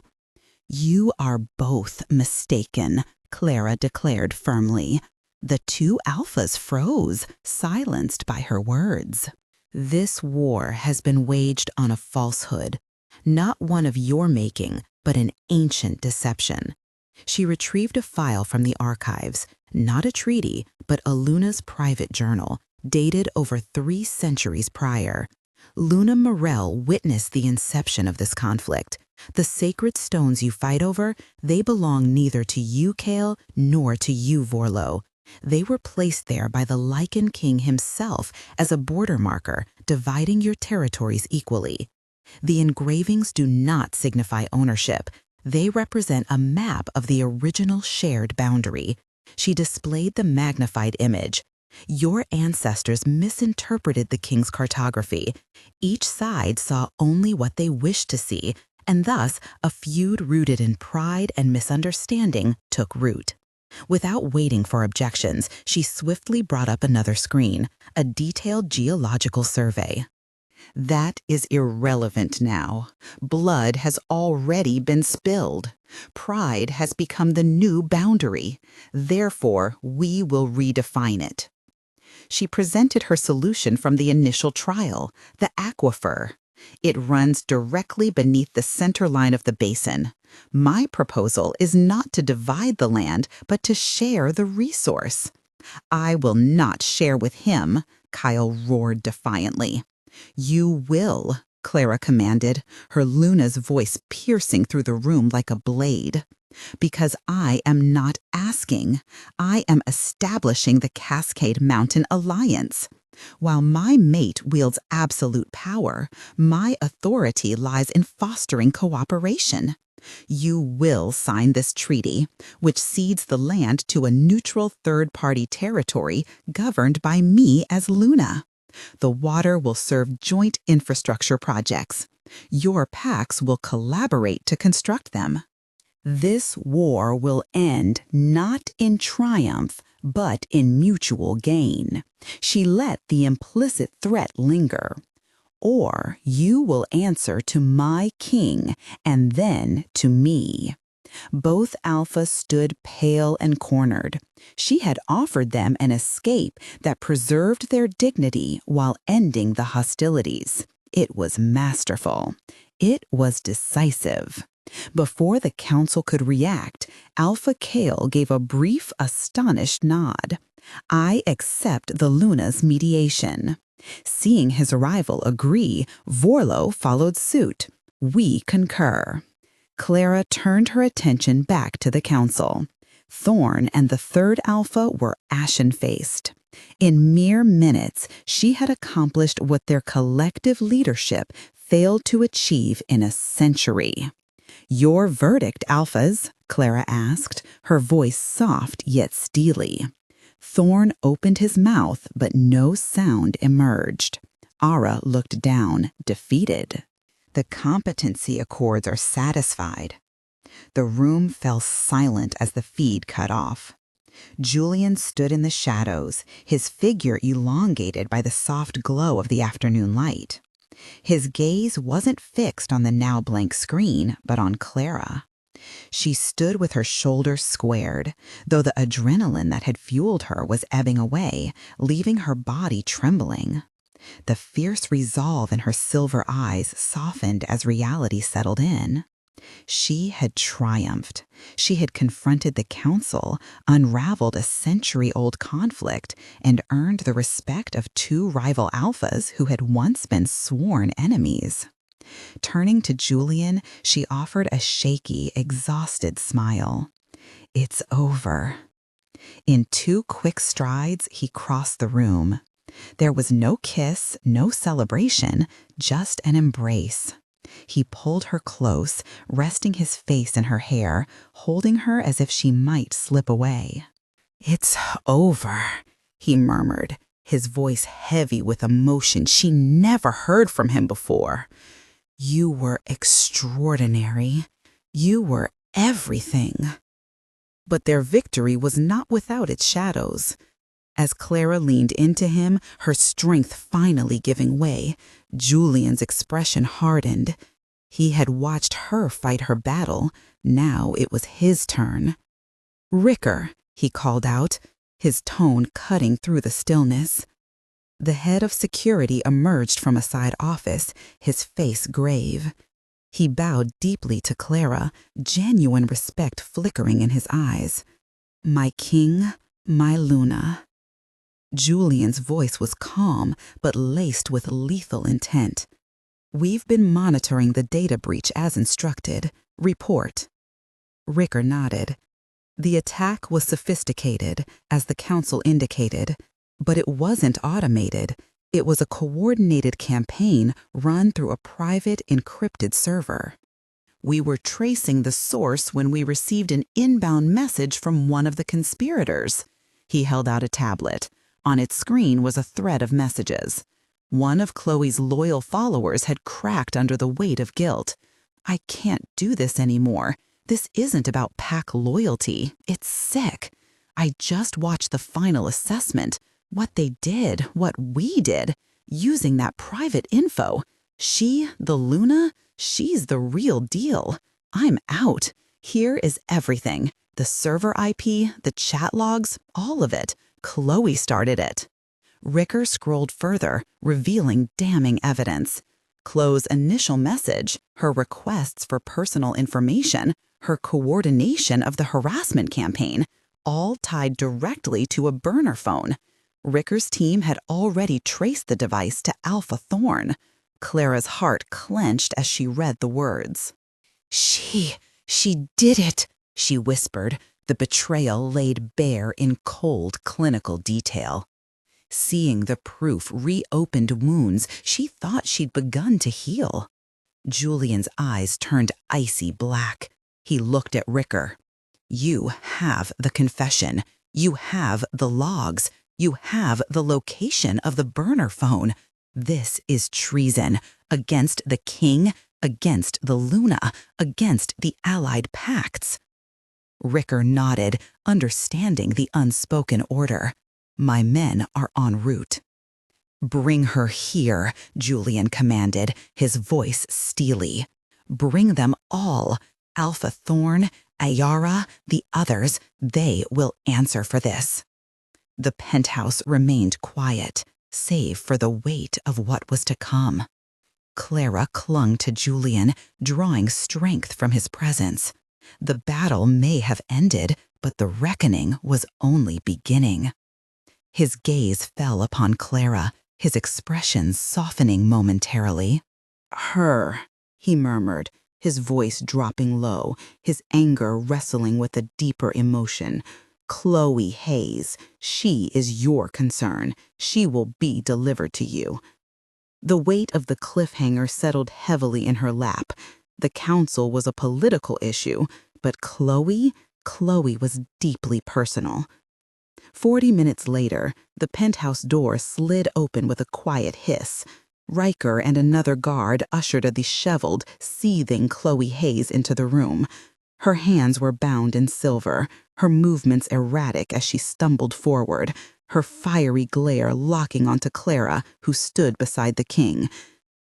"You are both mistaken," Clara declared firmly. The 2 alphas froze, silenced by her words. "This war has been waged on a falsehood, not one of your making, but an ancient deception." She retrieved a file from the archives, not a treaty, but a Luna's private journal, dated over 3 centuries prior. Luna Morel witnessed the inception of this conflict. The sacred stones you fight over, they belong neither to you, Kale, nor to you, Vorlo. They were placed there by the Lycan King himself as a border marker, dividing your territories equally. The engravings do not signify ownership. They represent a map of the original shared boundary. She displayed the magnified image. Your ancestors misinterpreted the king's cartography. Each side saw only what they wished to see, and thus a feud rooted in pride and misunderstanding took root. Without waiting for objections, she swiftly brought up another screen, a detailed geological survey. That is irrelevant now. Blood has already been spilled. Pride has become the new boundary. Therefore, we will redefine it. She presented her solution from the initial trial, the aquifer. It runs directly beneath the center line of the basin. My proposal is not to divide the land, but to share the resource. I will not share with him, Kyle roared defiantly. You will, Clara commanded, her Luna's voice piercing through the room like a blade. Because I am not asking. I am establishing the Cascade Mountain Alliance. While my mate wields absolute power, my authority lies in fostering cooperation. You will sign this treaty, which cedes the land to a neutral third-party territory governed by me as Luna. The water will serve joint infrastructure projects. Your packs will collaborate to construct them. This war will end not in triumph, but in mutual gain. She let the implicit threat linger. Or you will answer to my king and then to me. Both alphas stood pale and cornered. She had offered them an escape that preserved their dignity while ending the hostilities. It was masterful. It was decisive. Before the council could react, Alpha Kale gave a brief, astonished nod. I accept the Luna's mediation. Seeing his rival agree, Vorlo followed suit. We concur. Clara turned her attention back to the council. Thorn and the third alpha were ashen-faced. In mere minutes, she had accomplished what their collective leadership failed to achieve in a century. Your verdict, alphas, Clara asked, her voice soft yet steely. Thorn opened his mouth, but no sound emerged. Ara looked down, defeated. The competency accords are satisfied. The room fell silent as the feed cut off. Julian stood in the shadows, his figure elongated by the soft glow of the afternoon light. His gaze wasn't fixed on the now blank screen, but on Clara. She stood with her shoulders squared, though the adrenaline that had fueled her was ebbing away, leaving her body trembling. The fierce resolve in her silver eyes softened as reality settled in. She had triumphed. She had confronted the council, unraveled a century-old conflict, and earned the respect of two rival alphas who had once been sworn enemies. Turning to Julian, she offered a shaky, exhausted smile. It's over. In 2 quick strides, he crossed the room. There was no kiss, no celebration, just an embrace. He pulled her close, resting his face in her hair, holding her as if she might slip away. It's over, he murmured, his voice heavy with emotion she never heard from him before. You were extraordinary. You were everything. But their victory was not without its shadows. As Clara leaned into him, her strength finally giving way, Julian's expression hardened. He had watched her fight her battle. Now it was his turn. Ricker, he called out, his tone cutting through the stillness. The head of security emerged from a side office, his face grave. He bowed deeply to Clara, genuine respect flickering in his eyes. My king, my Luna. Julian's voice was calm, but laced with lethal intent. We've been monitoring the data breach as instructed. Report. Ricker nodded. The attack was sophisticated, as the council indicated, but it wasn't automated. It was a coordinated campaign run through a private, encrypted server. We were tracing the source when we received an inbound message from one of the conspirators. He held out a tablet. On its screen was a thread of messages. One of Khloe's loyal followers had cracked under the weight of guilt. "I can't do this anymore. This isn't about pack loyalty. It's sick. I just watched the final assessment. What they did, what we did, using that private info. She, the Luna, she's the real deal. I'm out. Here is everything. The server IP, the chat logs, all of it. Khloe started it." Ricker scrolled further, revealing damning evidence. Khloe's initial message, her requests for personal information, her coordination of the harassment campaign, all tied directly to a burner phone. Ricker's team had already traced the device to Alpha Thorn. Clara's heart clenched as she read the words. She did it," she whispered, the betrayal laid bare in cold clinical detail. Seeing the proof reopened wounds she thought she'd begun to heal. Julian's eyes turned icy black. He looked at Ricker. "You have the confession. You have the logs. You have the location of the burner phone. This is treason against the king, against the Luna, against the allied pacts." Ricker nodded, understanding the unspoken order. "My men are en route." "Bring her here," Julian commanded, his voice steely. "Bring them all. Alpha Thorn, Ayara, the others, they will answer for this." The penthouse remained quiet, save for the weight of what was to come. Clara clung to Julian, drawing strength from his presence. The battle may have ended, but the reckoning was only beginning. His gaze fell upon Clara, his expression softening momentarily. "Her," he murmured, his voice dropping low, his anger wrestling with a deeper emotion. "Khloe Hayes, she is your concern. She will be delivered to you." The weight of the cliffhanger settled heavily in her lap. The council was a political issue, but Khloe was deeply personal. 40 minutes later, the penthouse door slid open with a quiet hiss. Riker and another guard ushered a disheveled, seething Khloe Hayes into the room. Her hands were bound in silver, her movements erratic as she stumbled forward, her fiery glare locking onto Clara, who stood beside the king.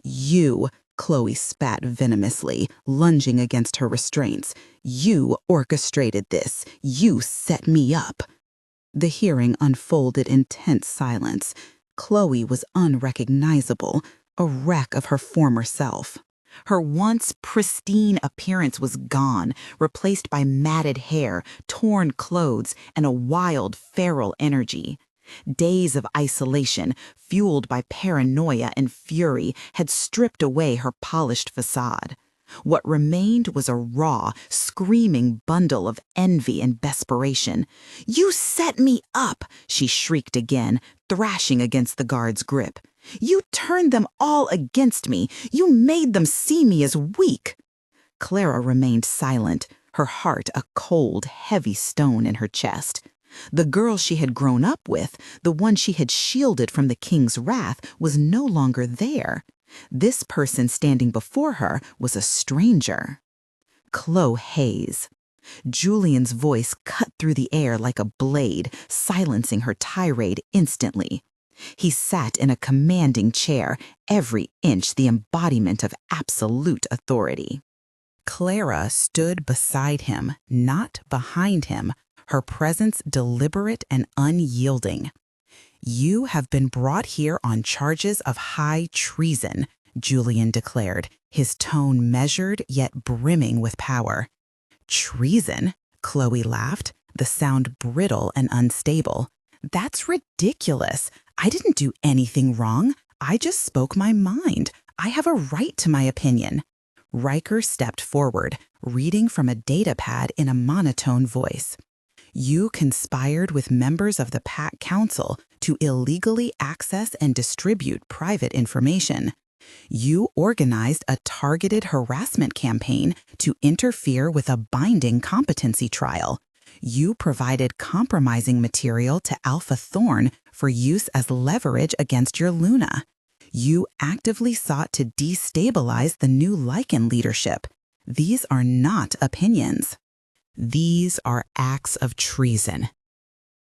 "You," Khloe spat venomously, lunging against her restraints. "You orchestrated this. You set me up." The hearing unfolded in tense silence. Khloe was unrecognizable, a wreck of her former self. Her once pristine appearance was gone, replaced by matted hair, torn clothes, and a wild, feral energy. Days of isolation, fueled by paranoia and fury, had stripped away her polished facade. What remained was a raw, screaming bundle of envy and desperation. "You set me up!" she shrieked again, thrashing against the guard's grip. "You turned them all against me. You made them see me as weak." Clara remained silent, her heart a cold, heavy stone in her chest. The girl she had grown up with, the one she had shielded from the king's wrath, was no longer there. This person standing before her was a stranger. Khloe Hayes. Julian's voice cut through the air like a blade, silencing her tirade instantly. He sat in a commanding chair, every inch the embodiment of absolute authority. Clara stood beside him, not behind him, her presence deliberate and unyielding. "You have been brought here on charges of high treason," Julian declared, his tone measured yet brimming with power. "Treason?" Khloe laughed, the sound brittle and unstable. "That's ridiculous. I didn't do anything wrong. I just spoke my mind. I have a right to my opinion." Riker stepped forward, reading from a datapad in a monotone voice. "You conspired with members of the Pack Council to illegally access and distribute private information. You organized a targeted harassment campaign to interfere with a binding competency trial. You provided compromising material to Alpha Thorn for use as leverage against your Luna. You actively sought to destabilize the new Lycan leadership. These are not opinions. These are acts of treason.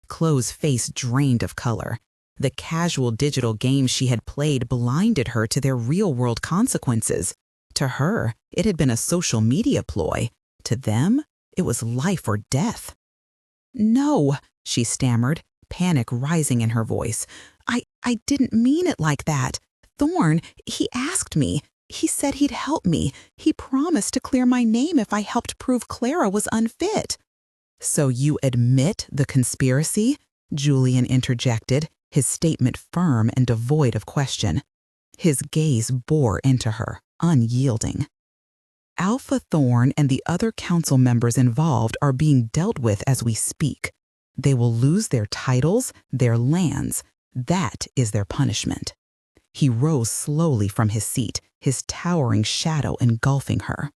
Khloe's face drained of color. The casual digital games she had played blinded her to their real-world consequences. To her, it had been a social media ploy. To them, it was life or death. "No," she stammered, panic rising in her voice. I didn't mean it like that. Thorn, he asked me. He said he'd help me. He promised to clear my name if I helped prove Clara was unfit." "So you admit the conspiracy?" Julian interjected, his statement firm and devoid of question. His gaze bore into her, unyielding. "Alpha Thorn and the other council members involved are being dealt with as we speak. They will lose their titles, their lands. That is their punishment." He rose slowly from his seat, his towering shadow engulfing her.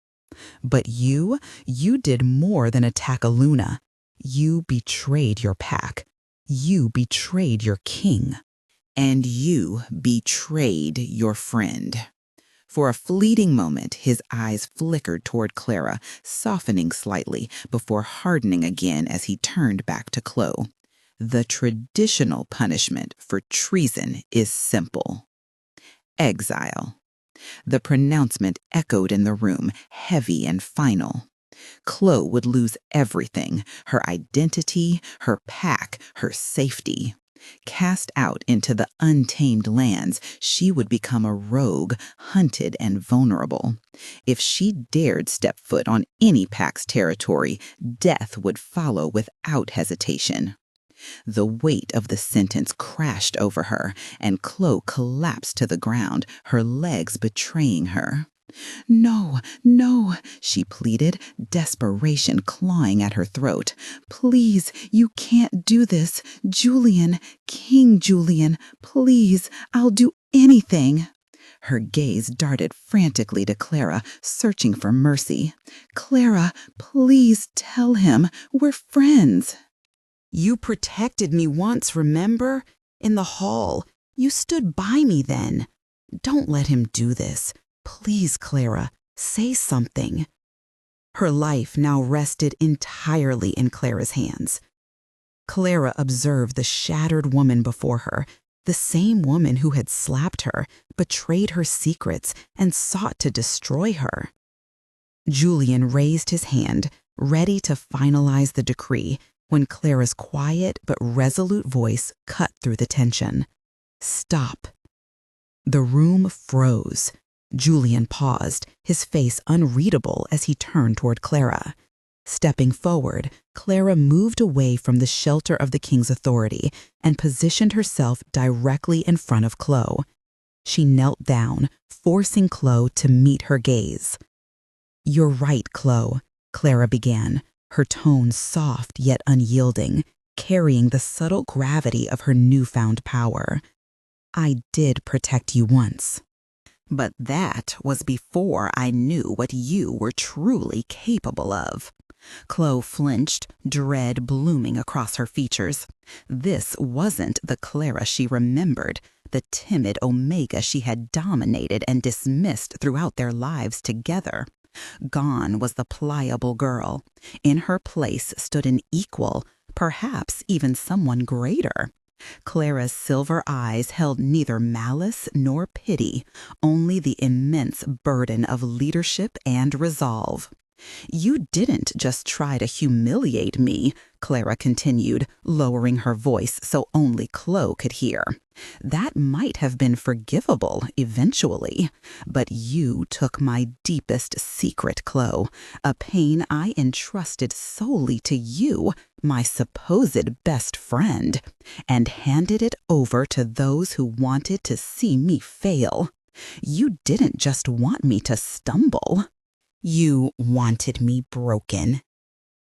"But you did more than attack a Luna. You betrayed your pack. You betrayed your king. And you betrayed your friend." For a fleeting moment, his eyes flickered toward Clara, softening slightly before hardening again as he turned back to Khloe. "The traditional punishment for treason is simple. Exile." The pronouncement echoed in the room, heavy and final. Khloe would lose everything, her identity, her pack, her safety. Cast out into the untamed lands, she would become a rogue, hunted and vulnerable. If she dared step foot on any pack's territory, death would follow without hesitation. The weight of the sentence crashed over her, and Khloe collapsed to the ground, her legs betraying her. "No, no," she pleaded, desperation clawing at her throat. "Please, you can't do this. Julian, King Julian, please, I'll do anything." Her gaze darted frantically to Clara, searching for mercy. "Clara, please tell him. We're friends." "You protected me once, remember? In the hall. You stood by me then. Don't let him do this. Please, Clara, say something." Her life now rested entirely in Clara's hands. Clara observed the shattered woman before her, the same woman who had slapped her, betrayed her secrets, and sought to destroy her. Julian raised his hand, ready to finalize the decree, when Clara's quiet but resolute voice cut through the tension. "Stop." The room froze. Julian paused, his face unreadable as he turned toward Clara. Stepping forward, Clara moved away from the shelter of the king's authority and positioned herself directly in front of Khloe. She knelt down, forcing Khloe to meet her gaze. "You're right, Khloe," Clara began, her tone soft yet unyielding, carrying the subtle gravity of her newfound power. "I did protect you once. But that was before I knew what you were truly capable of." Khloe flinched, dread blooming across her features. This wasn't the Clara she remembered, the timid Omega she had dominated and dismissed throughout their lives together. Gone was the pliable girl. In her place stood an equal, perhaps even someone greater. Clara's silver eyes held neither malice nor pity, only the immense burden of leadership and resolve. "You didn't just try to humiliate me," Clara continued, lowering her voice so only Khloe could hear. "That might have been forgivable eventually. But you took my deepest secret, Khloe, a pain I entrusted solely to you, my supposed best friend, and handed it over to those who wanted to see me fail. You didn't just want me to stumble. You wanted me broken."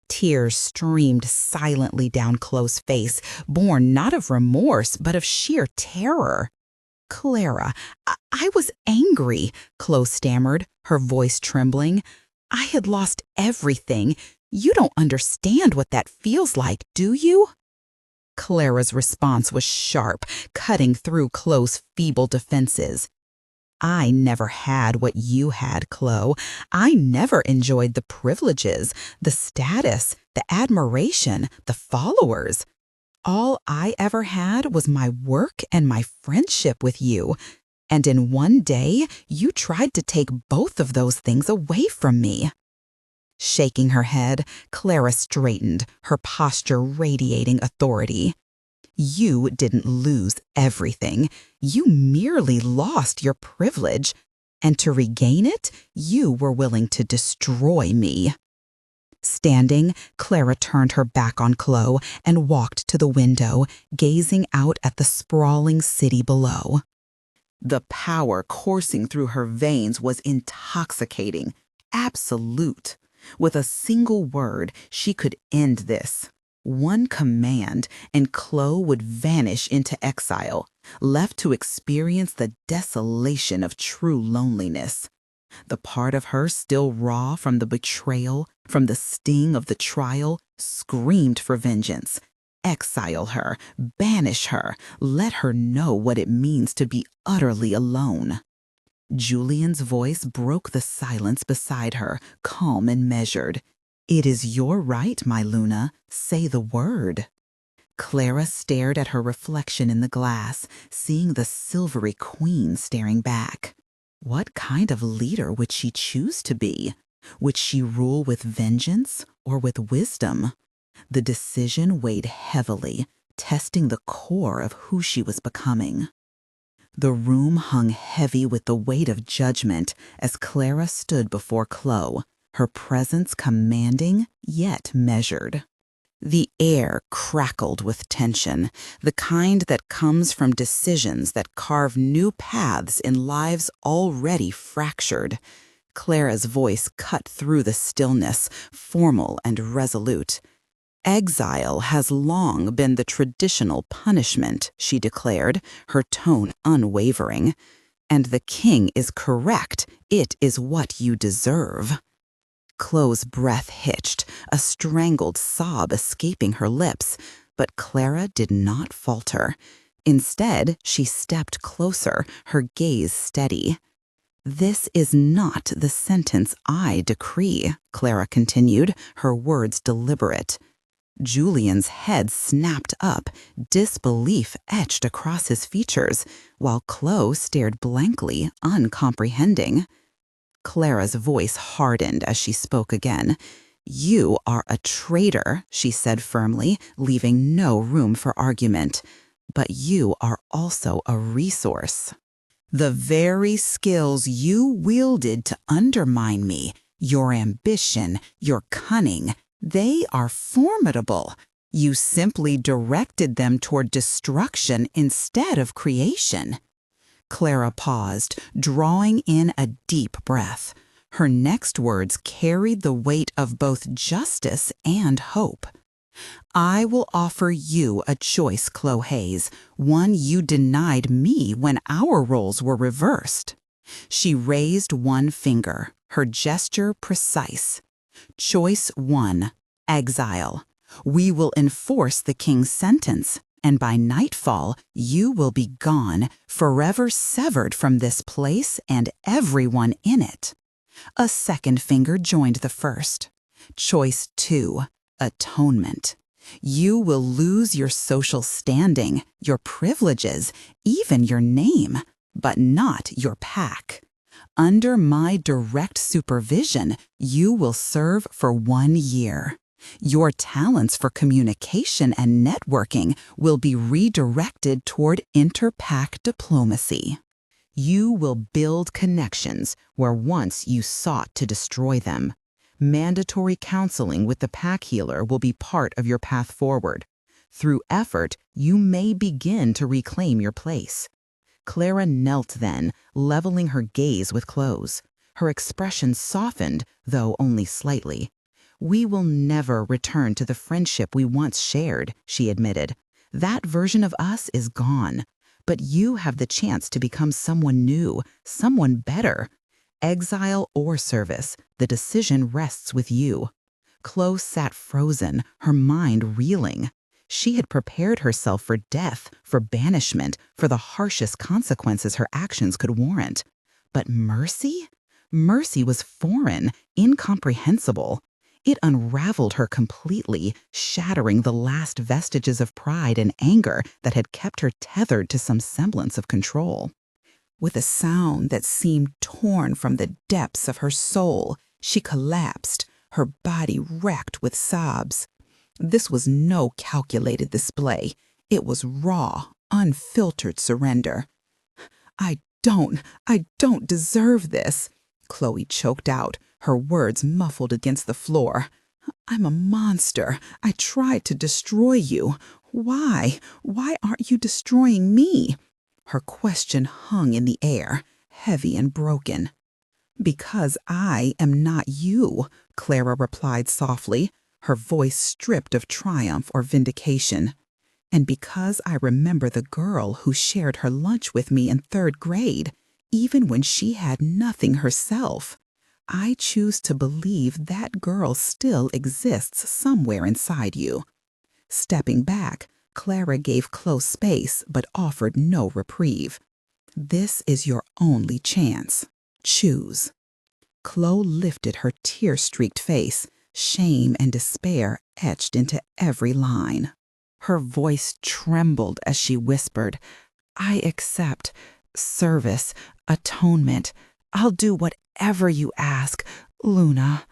Tears streamed silently down Khloe's face, born not of remorse, but of sheer terror. "Clara, I was angry," Khloe stammered, her voice trembling. "I had lost everything. You don't understand what that feels like, do you? Clara's response was sharp, cutting through Khloe's feeble defenses. I never had what you had, Khloe. I never enjoyed the privileges, the status, the admiration, the followers. All I ever had was my work and my friendship with you. And in one day, you tried to take both of those things away from me. Shaking her head, Clara straightened, her posture radiating authority. You didn't lose everything. You merely lost your privilege. And to regain it, you were willing to destroy me. Standing, Clara turned her back on Khloe and walked to the window, gazing out at the sprawling city below. The power coursing through her veins was intoxicating, absolute. With a single word, she could end this. One command, and Khloe would vanish into exile, left to experience the desolation of true loneliness. The part of her still raw from the betrayal, from the sting of the trial, screamed for vengeance. Exile her, banish her, let her know what it means to be utterly alone. Julian's voice broke the silence beside her, calm and measured. It is your right, my Luna. Say the word. Clara stared at her reflection in the glass, seeing the silvery queen staring back. What kind of leader would she choose to be? Would she rule with vengeance or with wisdom? The decision weighed heavily, testing the core of who she was becoming. The room hung heavy with the weight of judgment as Clara stood before Khloe, her presence commanding yet measured. The air crackled with tension, the kind that comes from decisions that carve new paths in lives already fractured. Clara's voice cut through the stillness, formal and resolute. Exile has long been the traditional punishment, she declared, her tone unwavering. And the king is correct. It is what you deserve. Khloe's breath hitched, a strangled sob escaping her lips, but Clara did not falter. Instead, she stepped closer, her gaze steady. This is not the sentence I decree, Clara continued, her words deliberate. Julian's head snapped up, disbelief etched across his features, while Khloe stared blankly, uncomprehending. Clara's voice hardened as she spoke again. You are a traitor, she said firmly, leaving no room for argument. But you are also a resource. The very skills you wielded to undermine me, your ambition, your cunning, they are formidable. You simply directed them toward destruction instead of creation. Clara paused, drawing in a deep breath. Her next words carried the weight of both justice and hope. I will offer you a choice, Khloe Hayes, one you denied me when our roles were reversed. She raised one finger, her gesture precise. Choice 1, exile. We will enforce the king's sentence, and by nightfall you will be gone, forever severed from this place and everyone in it. A second finger joined the first. Choice 2, atonement. You will lose your social standing, your privileges, even your name, but not your pack. Under my direct supervision, you will serve for 1 year. Your talents for communication and networking will be redirected toward inter-pack diplomacy. You will build connections where once you sought to destroy them. Mandatory counseling with the pack healer will be part of your path forward. Through effort, you may begin to reclaim your place. Clara knelt then, leveling her gaze with Khloe's. Her expression softened, though only slightly. We will never return to the friendship we once shared, she admitted. That version of us is gone. But you have the chance to become someone new, someone better. Exile or service, the decision rests with you. Khloe sat frozen, her mind reeling. She had prepared herself for death, for banishment, for the harshest consequences her actions could warrant. But mercy? Mercy was foreign, incomprehensible. It unraveled her completely, shattering the last vestiges of pride and anger that had kept her tethered to some semblance of control. With a sound that seemed torn from the depths of her soul, she collapsed, her body racked with sobs. This was no calculated display. It was raw, unfiltered surrender. I don't deserve this," Khloe choked out, her words muffled against the floor. "I'm a monster. I tried to destroy you. Why? Why aren't you destroying me?" Her question hung in the air, heavy and broken. "Because I am not you," Clara replied softly, her voice stripped of triumph or vindication. "And because I remember the girl who shared her lunch with me in 3rd grade, even when she had nothing herself. I choose to believe that girl still exists somewhere inside you." Stepping back, Clara gave close space but offered no reprieve. "This is your only chance. Choose." Khloe lifted her tear-streaked face, shame and despair etched into every line. Her voice trembled as she whispered, "I accept. Service, atonement. I'll do whatever you ask, Luna."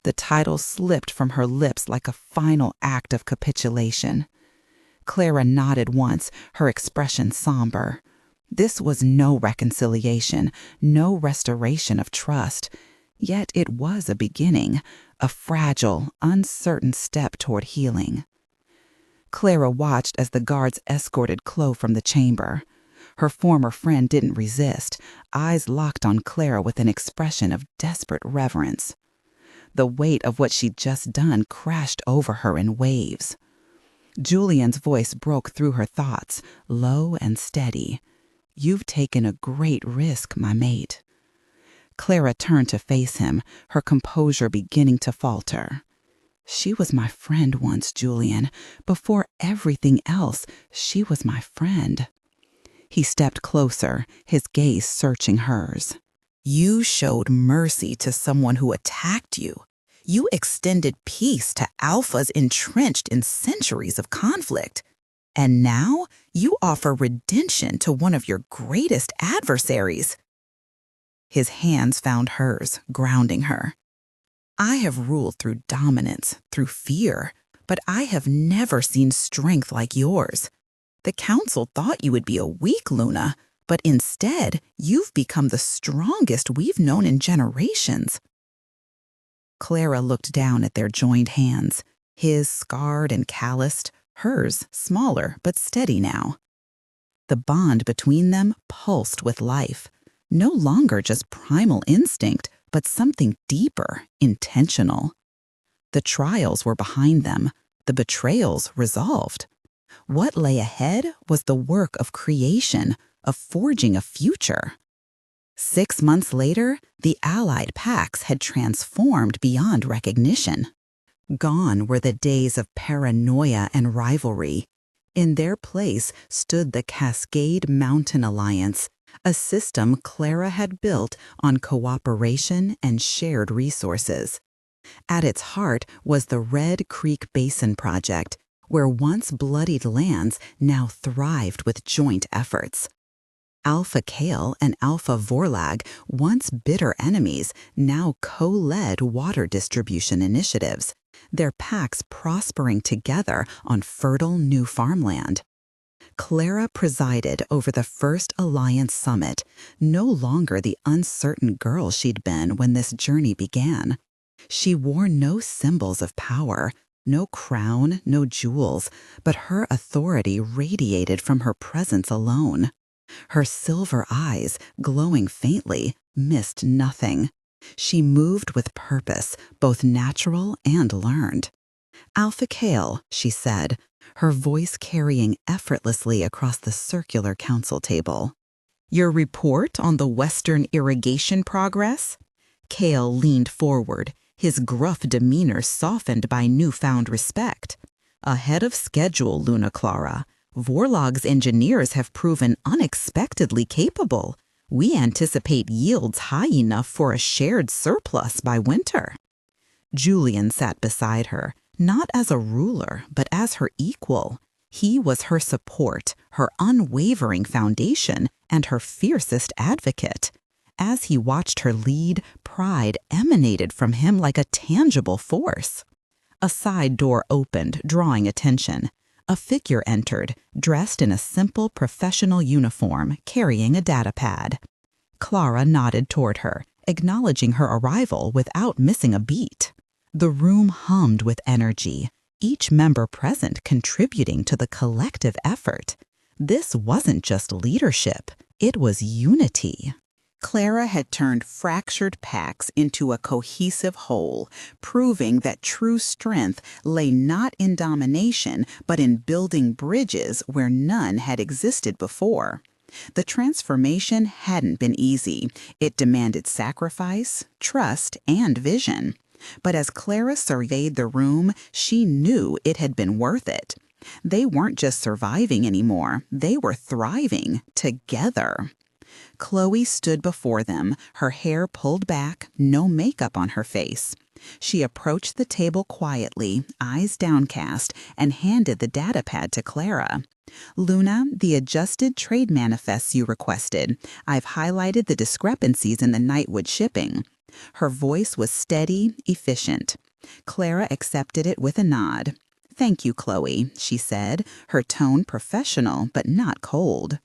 The title slipped from her lips like a final act of capitulation. Clara nodded once, her expression somber. This was no reconciliation, no restoration of trust. Yet it was a beginning, a fragile, uncertain step toward healing. Clara watched as the guards escorted Khloe from the chamber. Her former friend didn't resist, eyes locked on Clara with an expression of desperate reverence. The weight of what she'd just done crashed over her in waves. Julian's voice broke through her thoughts, low and steady. "You've taken a great risk, my mate." Clara turned to face him, her composure beginning to falter. "She was my friend once, Julian. Before everything else, she was my friend." He stepped closer, his gaze searching hers. "You showed mercy to someone who attacked you. You extended peace to alphas entrenched in centuries of conflict. And now you offer redemption to one of your greatest adversaries." His hands found hers, grounding her. "I have ruled through dominance, through fear, but I have never seen strength like yours. The council thought you would be a weak Luna, but instead, you've become the strongest we've known in generations." Clara looked down at their joined hands, his scarred and calloused, hers smaller but steady now. The bond between them pulsed with life, no longer just primal instinct, but something deeper, intentional. The trials were behind them, the betrayals resolved. What lay ahead was the work of creation, of forging a future. 6 months later, the allied pacts had transformed beyond recognition. Gone were the days of paranoia and rivalry. In their place stood the Cascade Mountain Alliance, a system Clara had built on cooperation and shared resources. At its heart was the Red Creek Basin Project, where once bloodied lands now thrived with joint efforts. Alpha Kale and Alpha Vorlag, once bitter enemies, now co-led water distribution initiatives, their packs prospering together on fertile new farmland. Clara presided over the first Alliance Summit, no longer the uncertain girl she'd been when this journey began. She wore no symbols of power, no crown, no jewels, but her authority radiated from her presence alone. Her silver eyes, glowing faintly, missed nothing. She moved with purpose, both natural and learned. "Alpha Kale," she said, her voice carrying effortlessly across the circular council table. "Your report on the Western irrigation progress?" Kale leaned forward, his gruff demeanor softened by newfound respect. Ahead of schedule, Luna Clara. Vorlog's engineers have proven unexpectedly capable. We anticipate yields high enough for a shared surplus by winter. Julian sat beside her, not as a ruler, but as her equal. He was her support, her unwavering foundation, and her fiercest advocate. As he watched her lead, pride emanated from him like a tangible force. A side door opened, drawing attention. A figure entered, dressed in a simple professional uniform, carrying a data pad. Clara nodded toward her, acknowledging her arrival without missing a beat. The room hummed with energy, each member present contributing to the collective effort. This wasn't just leadership, it was unity. Clara had turned fractured packs into a cohesive whole, proving that true strength lay not in domination, but in building bridges where none had existed before. The transformation hadn't been easy. It demanded sacrifice, trust, and vision. But as Clara surveyed the room, she knew it had been worth it. They weren't just surviving anymore, they were thriving together. Khloe stood before them, her hair pulled back, no makeup on her face. She approached the table quietly, eyes downcast, and handed the data pad to Clara. "Luna, the adjusted trade manifests you requested. I've highlighted the discrepancies in the Nightwood shipping." Her voice was steady, efficient. Clara accepted it with a nod. "Thank you, Khloe," she said, her tone professional but not cold.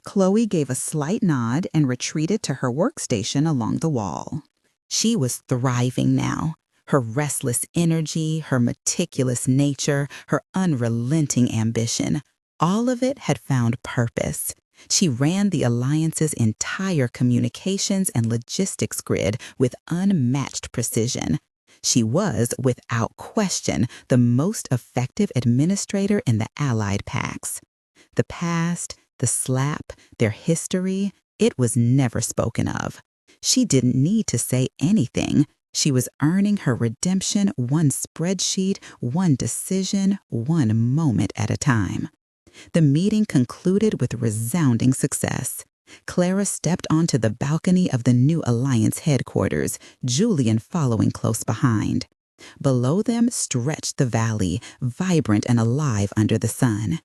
Khloe gave a slight nod and retreated to her workstation along the wall. She was thriving now. Her restless energy, her meticulous nature, her unrelenting ambition, all of it had found purpose. She ran the Alliance's entire communications and logistics grid with unmatched precision. She was, without question, the most effective administrator in the Allied pacts. The past, the slap, their history, it was never spoken of. She didn't need to say anything. She was earning her redemption one spreadsheet, one decision, one moment at a time. The meeting concluded with resounding success. Clara stepped onto the balcony of the new Alliance headquarters, Julian following close behind. Below them stretched the valley, vibrant and alive under the sun.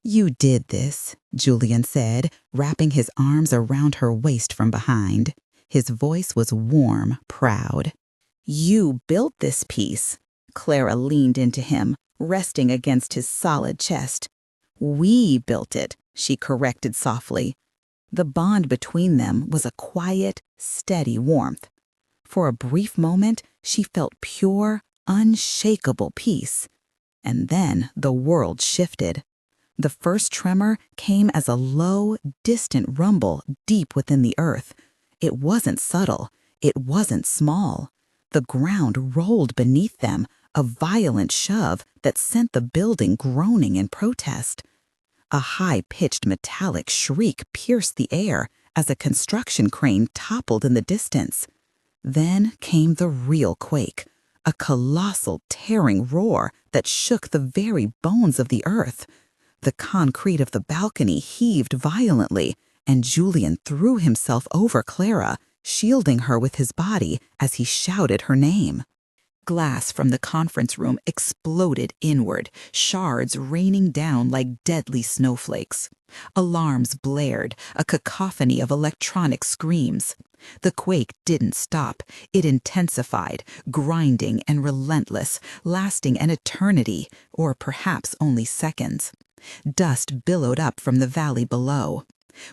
"You did this," Julian said, wrapping his arms around her waist from behind. His voice was warm, proud. "You built this piece." Clara leaned into him, resting against his solid chest. "We built it," she corrected softly. The bond between them was a quiet, steady warmth. For a brief moment, she felt pure, unshakable peace. And then the world shifted. The first tremor came as a low, distant rumble deep within the earth. It wasn't subtle. It wasn't small. The ground rolled beneath them, a violent shove that sent the building groaning in protest. A high-pitched metallic shriek pierced the air as a construction crane toppled in the distance. Then came the real quake, a colossal tearing roar that shook the very bones of the earth. The concrete of the balcony heaved violently, and Julian threw himself over Clara, shielding her with his body as he shouted her name. Glass from the conference room exploded inward, shards raining down like deadly snowflakes. Alarms blared, a cacophony of electronic screams. The quake didn't stop. It intensified, grinding and relentless, lasting an eternity, or perhaps only seconds. Dust billowed up from the valley below.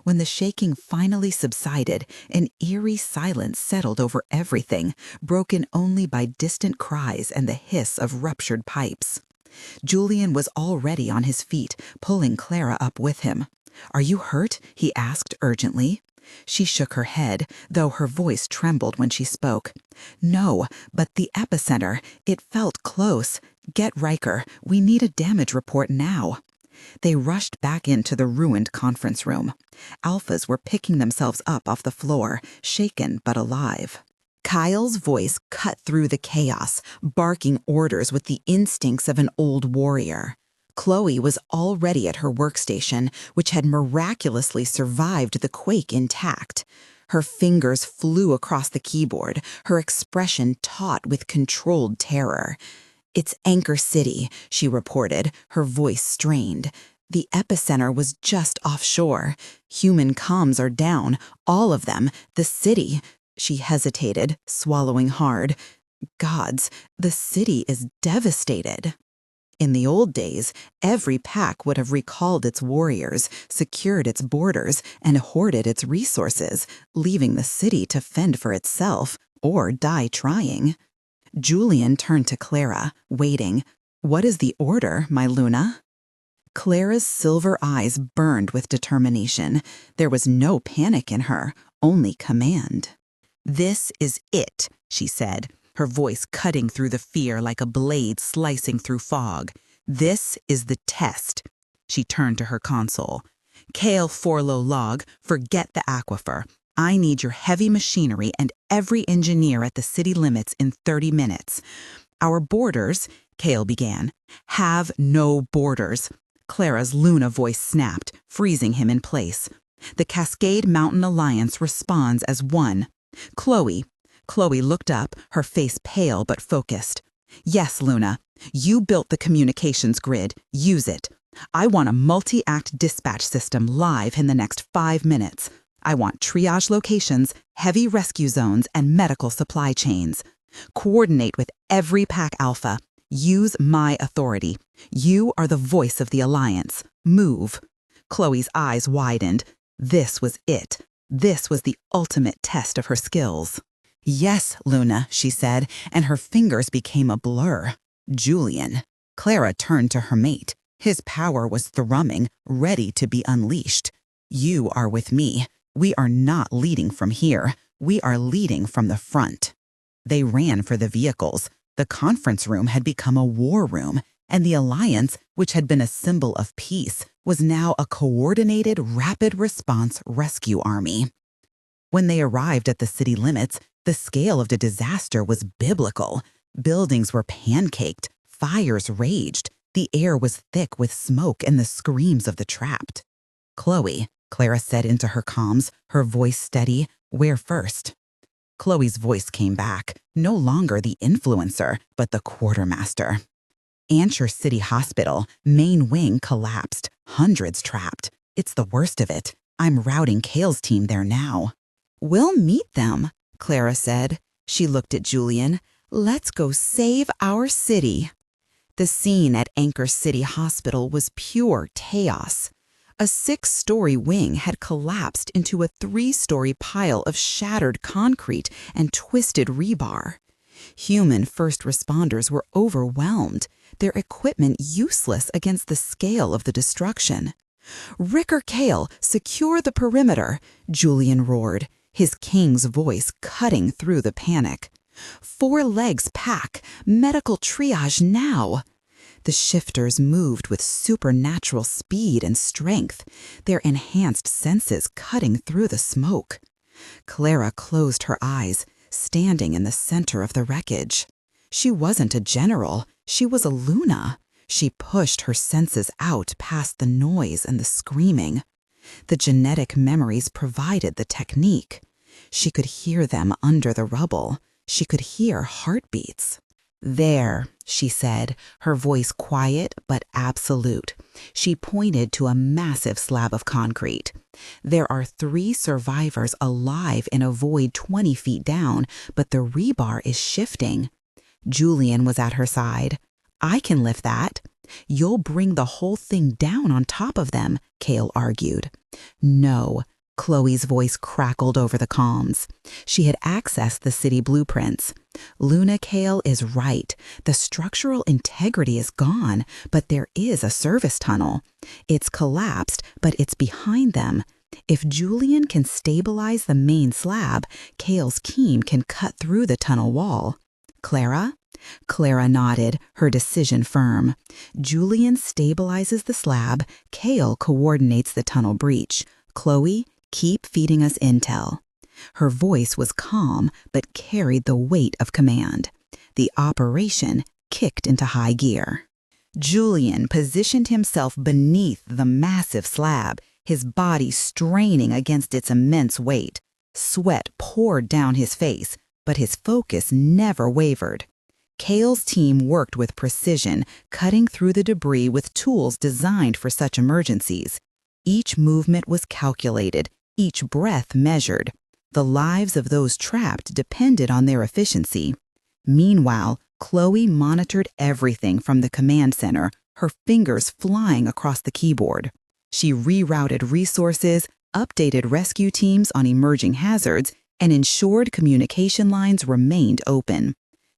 When the shaking finally subsided, an eerie silence settled over everything, broken only by distant cries and the hiss of ruptured pipes. Julian was already on his feet, pulling Clara up with him. "Are you hurt?" he asked urgently. She shook her head, though her voice trembled when she spoke. "No, but the epicenter, it felt close. Get Riker. We need a damage report now." They rushed back into the ruined conference room. Alphas were picking themselves up off the floor, shaken but alive. Kyle's voice cut through the chaos, barking orders with the instincts of an old warrior. Khloe was already at her workstation, which had miraculously survived the quake intact. Her fingers flew across the keyboard, her expression taut with controlled terror. "It's Anchor City," she reported, her voice strained. "The epicenter was just offshore. Human comms are down, all of them, the city." She hesitated, swallowing hard. "Gods, the city is devastated." In the old days, every pack would have recalled its warriors, secured its borders, and hoarded its resources, leaving the city to fend for itself or die trying. Julian turned to Clara, waiting. "What is the order, my Luna?" Clara's silver eyes burned with determination. There was no panic in her, only command. "This is it," she said, her voice cutting through the fear like a blade slicing through fog. "This is the test." She turned to her console. "Kale Forlow log, forget the aquifer. I need your heavy machinery and every engineer at the city limits in 30 minutes. Our borders," Kale began. "Have no borders." Clara's Luna voice snapped, freezing him in place. "The Cascade Mountain Alliance responds as one. Khloe." Khloe looked up, her face pale but focused. "Yes, Luna. You built the communications grid. Use it. I want a multi-act dispatch system live in the next 5 minutes. I want triage locations, heavy rescue zones, and medical supply chains. Coordinate with every Pack Alpha. Use my authority. You are the voice of the Alliance. Move." Khloe's eyes widened. This was it. This was the ultimate test of her skills. "Yes, Luna," she said, and her fingers became a blur. "Julian." Clara turned to her mate. His power was thrumming, ready to be unleashed. "You are with me. We are not leading from here. We are leading from the front." They ran for the vehicles. The conference room had become a war room, and the Alliance, which had been a symbol of peace, was now a coordinated, rapid response rescue army. When they arrived at the city limits, the scale of the disaster was biblical. Buildings were pancaked, fires raged, the air was thick with smoke and the screams of the trapped. "Khloe," Clara said into her comms, her voice steady, "where first?" Khloe's voice came back, no longer the influencer, but the quartermaster. "Anchor City Hospital, main wing collapsed, hundreds trapped. It's the worst of it. I'm routing Kale's team there now." "We'll meet them," Clara said. She looked at Julian. "Let's go save our city." The scene at Anchor City Hospital was pure chaos. A 6-story wing had collapsed into a 3-story pile of shattered concrete and twisted rebar. Human first responders were overwhelmed, their equipment useless against the scale of the destruction. "Ricker Kale, secure the perimeter," Julian roared, his king's voice cutting through the panic. "4 legs pack, medical triage now." The shifters moved with supernatural speed and strength, their enhanced senses cutting through the smoke. Clara closed her eyes, standing in the center of the wreckage. She wasn't a general, she was a Luna. She pushed her senses out past the noise and the screaming. The genetic memories provided the technique. She could hear them under the rubble. She could hear heartbeats. "There," she said, her voice quiet but absolute. She pointed to a massive slab of concrete. "There are 3 survivors alive in a void 20 feet down, but the rebar is shifting." Julian was at her side. "I can lift that." "You'll bring the whole thing down on top of them," Kale argued. "No." Khloe's voice crackled over the comms. She had accessed the city blueprints. "Luna, Kale is right. The structural integrity is gone, but there is a service tunnel. It's collapsed, but it's behind them. If Julian can stabilize the main slab, Kale's team can cut through the tunnel wall." "Clara?" Clara nodded, her decision firm. "Julian stabilizes the slab, Kale coordinates the tunnel breach. Khloe, keep feeding us intel." Her voice was calm but carried the weight of command. The operation kicked into high gear. Julian positioned himself beneath the massive slab, his body straining against its immense weight. Sweat poured down his face, but his focus never wavered. Kale's team worked with precision, cutting through the debris with tools designed for such emergencies. Each movement was calculated, each breath measured. The lives of those trapped depended on their efficiency. Meanwhile, Khloe monitored everything from the command center, her fingers flying across the keyboard. She rerouted resources, updated rescue teams on emerging hazards, and ensured communication lines remained open.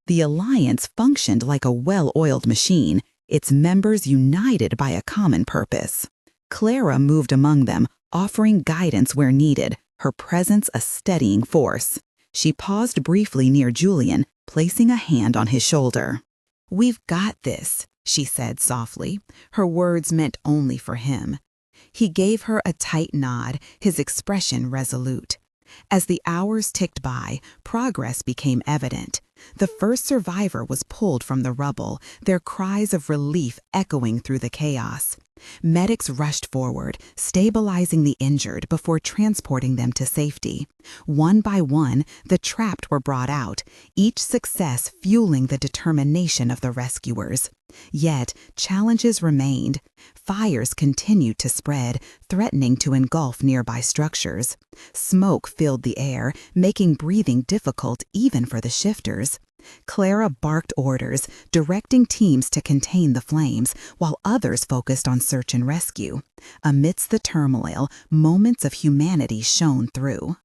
The alliance functioned like a well-oiled machine, its members united by a common purpose. Clara moved among them, offering guidance where needed, her presence a steadying force. She paused briefly near Julian, placing a hand on his shoulder. "We've got this," she said softly, her words meant only for him. He gave her a tight nod, his expression resolute. As the hours ticked by, progress became evident. The first survivor was pulled from the rubble, their cries of relief echoing through the chaos. Medics rushed forward, stabilizing the injured before transporting them to safety. One by one, the trapped were brought out, each success fueling the determination of the rescuers. Yet, challenges remained. Fires continued to spread, threatening to engulf nearby structures. Smoke filled the air, making breathing difficult even for the shifters. Clara barked orders, directing teams to contain the flames, while others focused on search and rescue. Amidst the turmoil, moments of humanity shone through.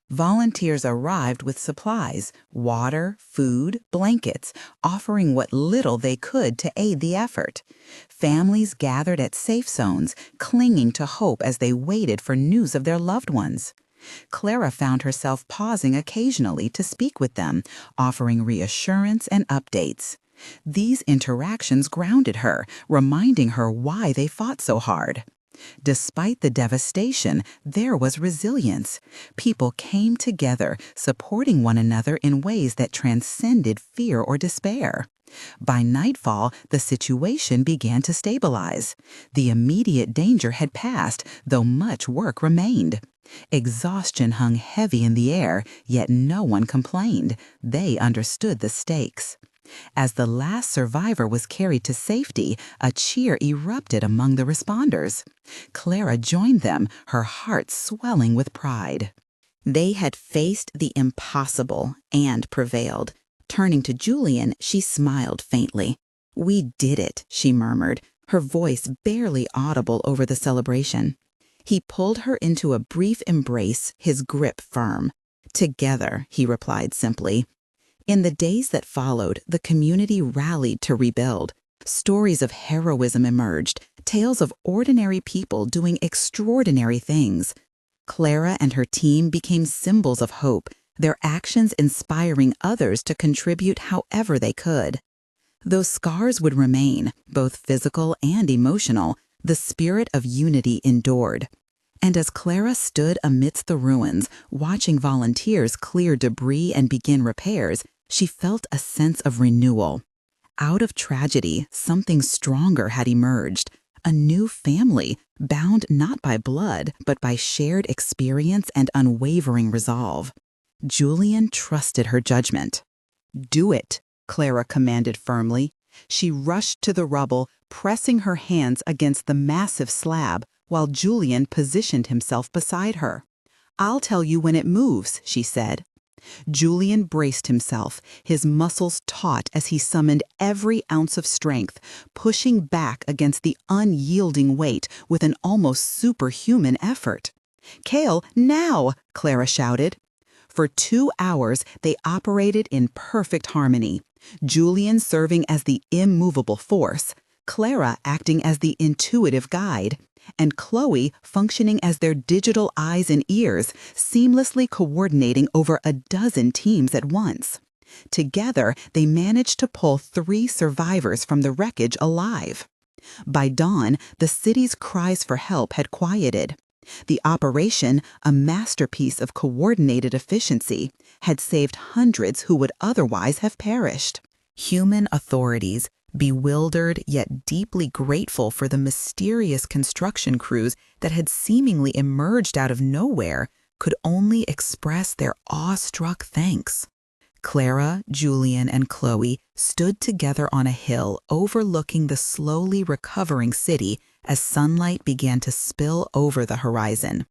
Volunteers arrived with supplies, water, food, blankets, offering what little they could to aid the effort. Families gathered at safe zones, clinging to hope as they waited for news of their loved ones. Clara found herself pausing occasionally to speak with them, offering reassurance and updates. These interactions grounded her, reminding her why they fought so hard. Despite the devastation, there was resilience. People came together, supporting one another in ways that transcended fear or despair. By nightfall, the situation began to stabilize. The immediate danger had passed, though much work remained. Exhaustion hung heavy in the air, yet no one complained. They understood the stakes. As the last survivor was carried to safety, a cheer erupted among the responders. Clara joined them, her heart swelling with pride. They had faced the impossible and prevailed. Turning to Julian, she smiled faintly. "We did it," she murmured, her voice barely audible over the celebration. He pulled her into a brief embrace, his grip firm. "Together," he replied simply. In the days that followed, the community rallied to rebuild. Stories of heroism emerged, tales of ordinary people doing extraordinary things. Clara and her team became symbols of hope, their actions inspiring others to contribute however they could. Though scars would remain, both physical and emotional, the spirit of unity endured. And as Clara stood amidst the ruins, watching volunteers clear debris and begin repairs, she felt a sense of renewal. Out of tragedy, something stronger had emerged, a new family, bound not by blood, but by shared experience and unwavering resolve. Julian trusted her judgment. "Do it," Clara commanded firmly. She rushed to the rubble, pressing her hands against the massive slab, while Julian positioned himself beside her. "I'll tell you when it moves," she said. Julian braced himself, his muscles taut as he summoned every ounce of strength, pushing back against the unyielding weight with an almost superhuman effort. "Kale, now!" Clara shouted. For 2 hours, they operated in perfect harmony, Julian serving as the immovable force, Clara acting as the intuitive guide, and Khloe functioning as their digital eyes and ears, seamlessly coordinating over a dozen teams at once. Together, they managed to pull 3 survivors from the wreckage alive. By dawn, the city's cries for help had quieted. The operation, a masterpiece of coordinated efficiency, had saved hundreds who would otherwise have perished. Human authorities, bewildered yet deeply grateful for the mysterious construction crews that had seemingly emerged out of nowhere, could only express their awestruck thanks. Clara, Julian, and Khloe stood together on a hill overlooking the slowly recovering city as sunlight began to spill over the horizon.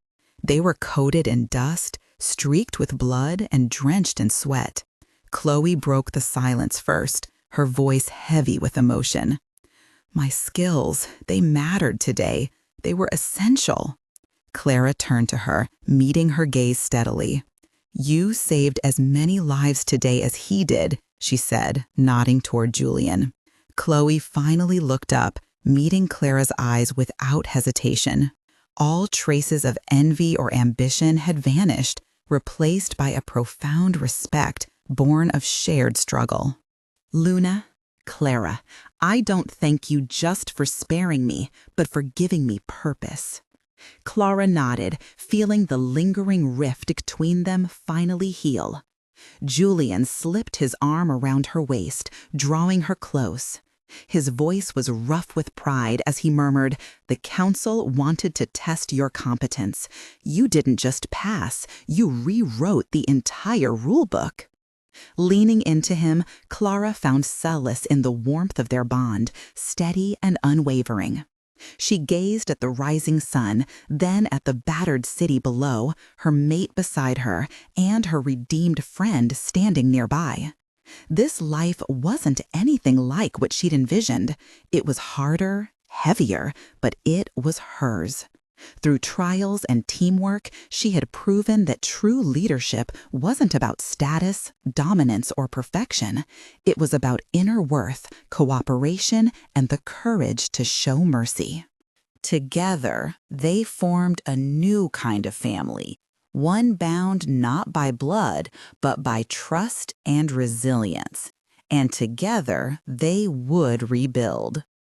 They were coated in dust, streaked with blood, and drenched in sweat. Khloe broke the silence first, her voice heavy with emotion. "My skills, they mattered today. They were essential." Clara turned to her, meeting her gaze steadily. "You saved as many lives today as he did," she said, nodding toward Julian. Khloe finally looked up, meeting Clara's eyes without hesitation. All traces of envy or ambition had vanished, replaced by a profound respect born of shared struggle. "Luna, Clara, I don't thank you just for sparing me, but for giving me purpose." Clara nodded, feeling the lingering rift between them finally heal. Julian slipped his arm around her waist, drawing her close. His voice was rough with pride as he murmured, "The council wanted to test your competence. You didn't just pass, you rewrote the entire rulebook." Leaning into him, Clara found solace in the warmth of their bond, steady and unwavering. She gazed at the rising sun, then at the battered city below, her mate beside her, and her redeemed friend standing nearby. This life wasn't anything like what she'd envisioned. It was harder, heavier, but it was hers. Through trials and teamwork, she had proven that true leadership wasn't about status, dominance, or perfection. It was about inner worth, cooperation, and the courage to show mercy. Together, they formed a new kind of family, one bound not by blood, but by trust and resilience. And together, they would rebuild.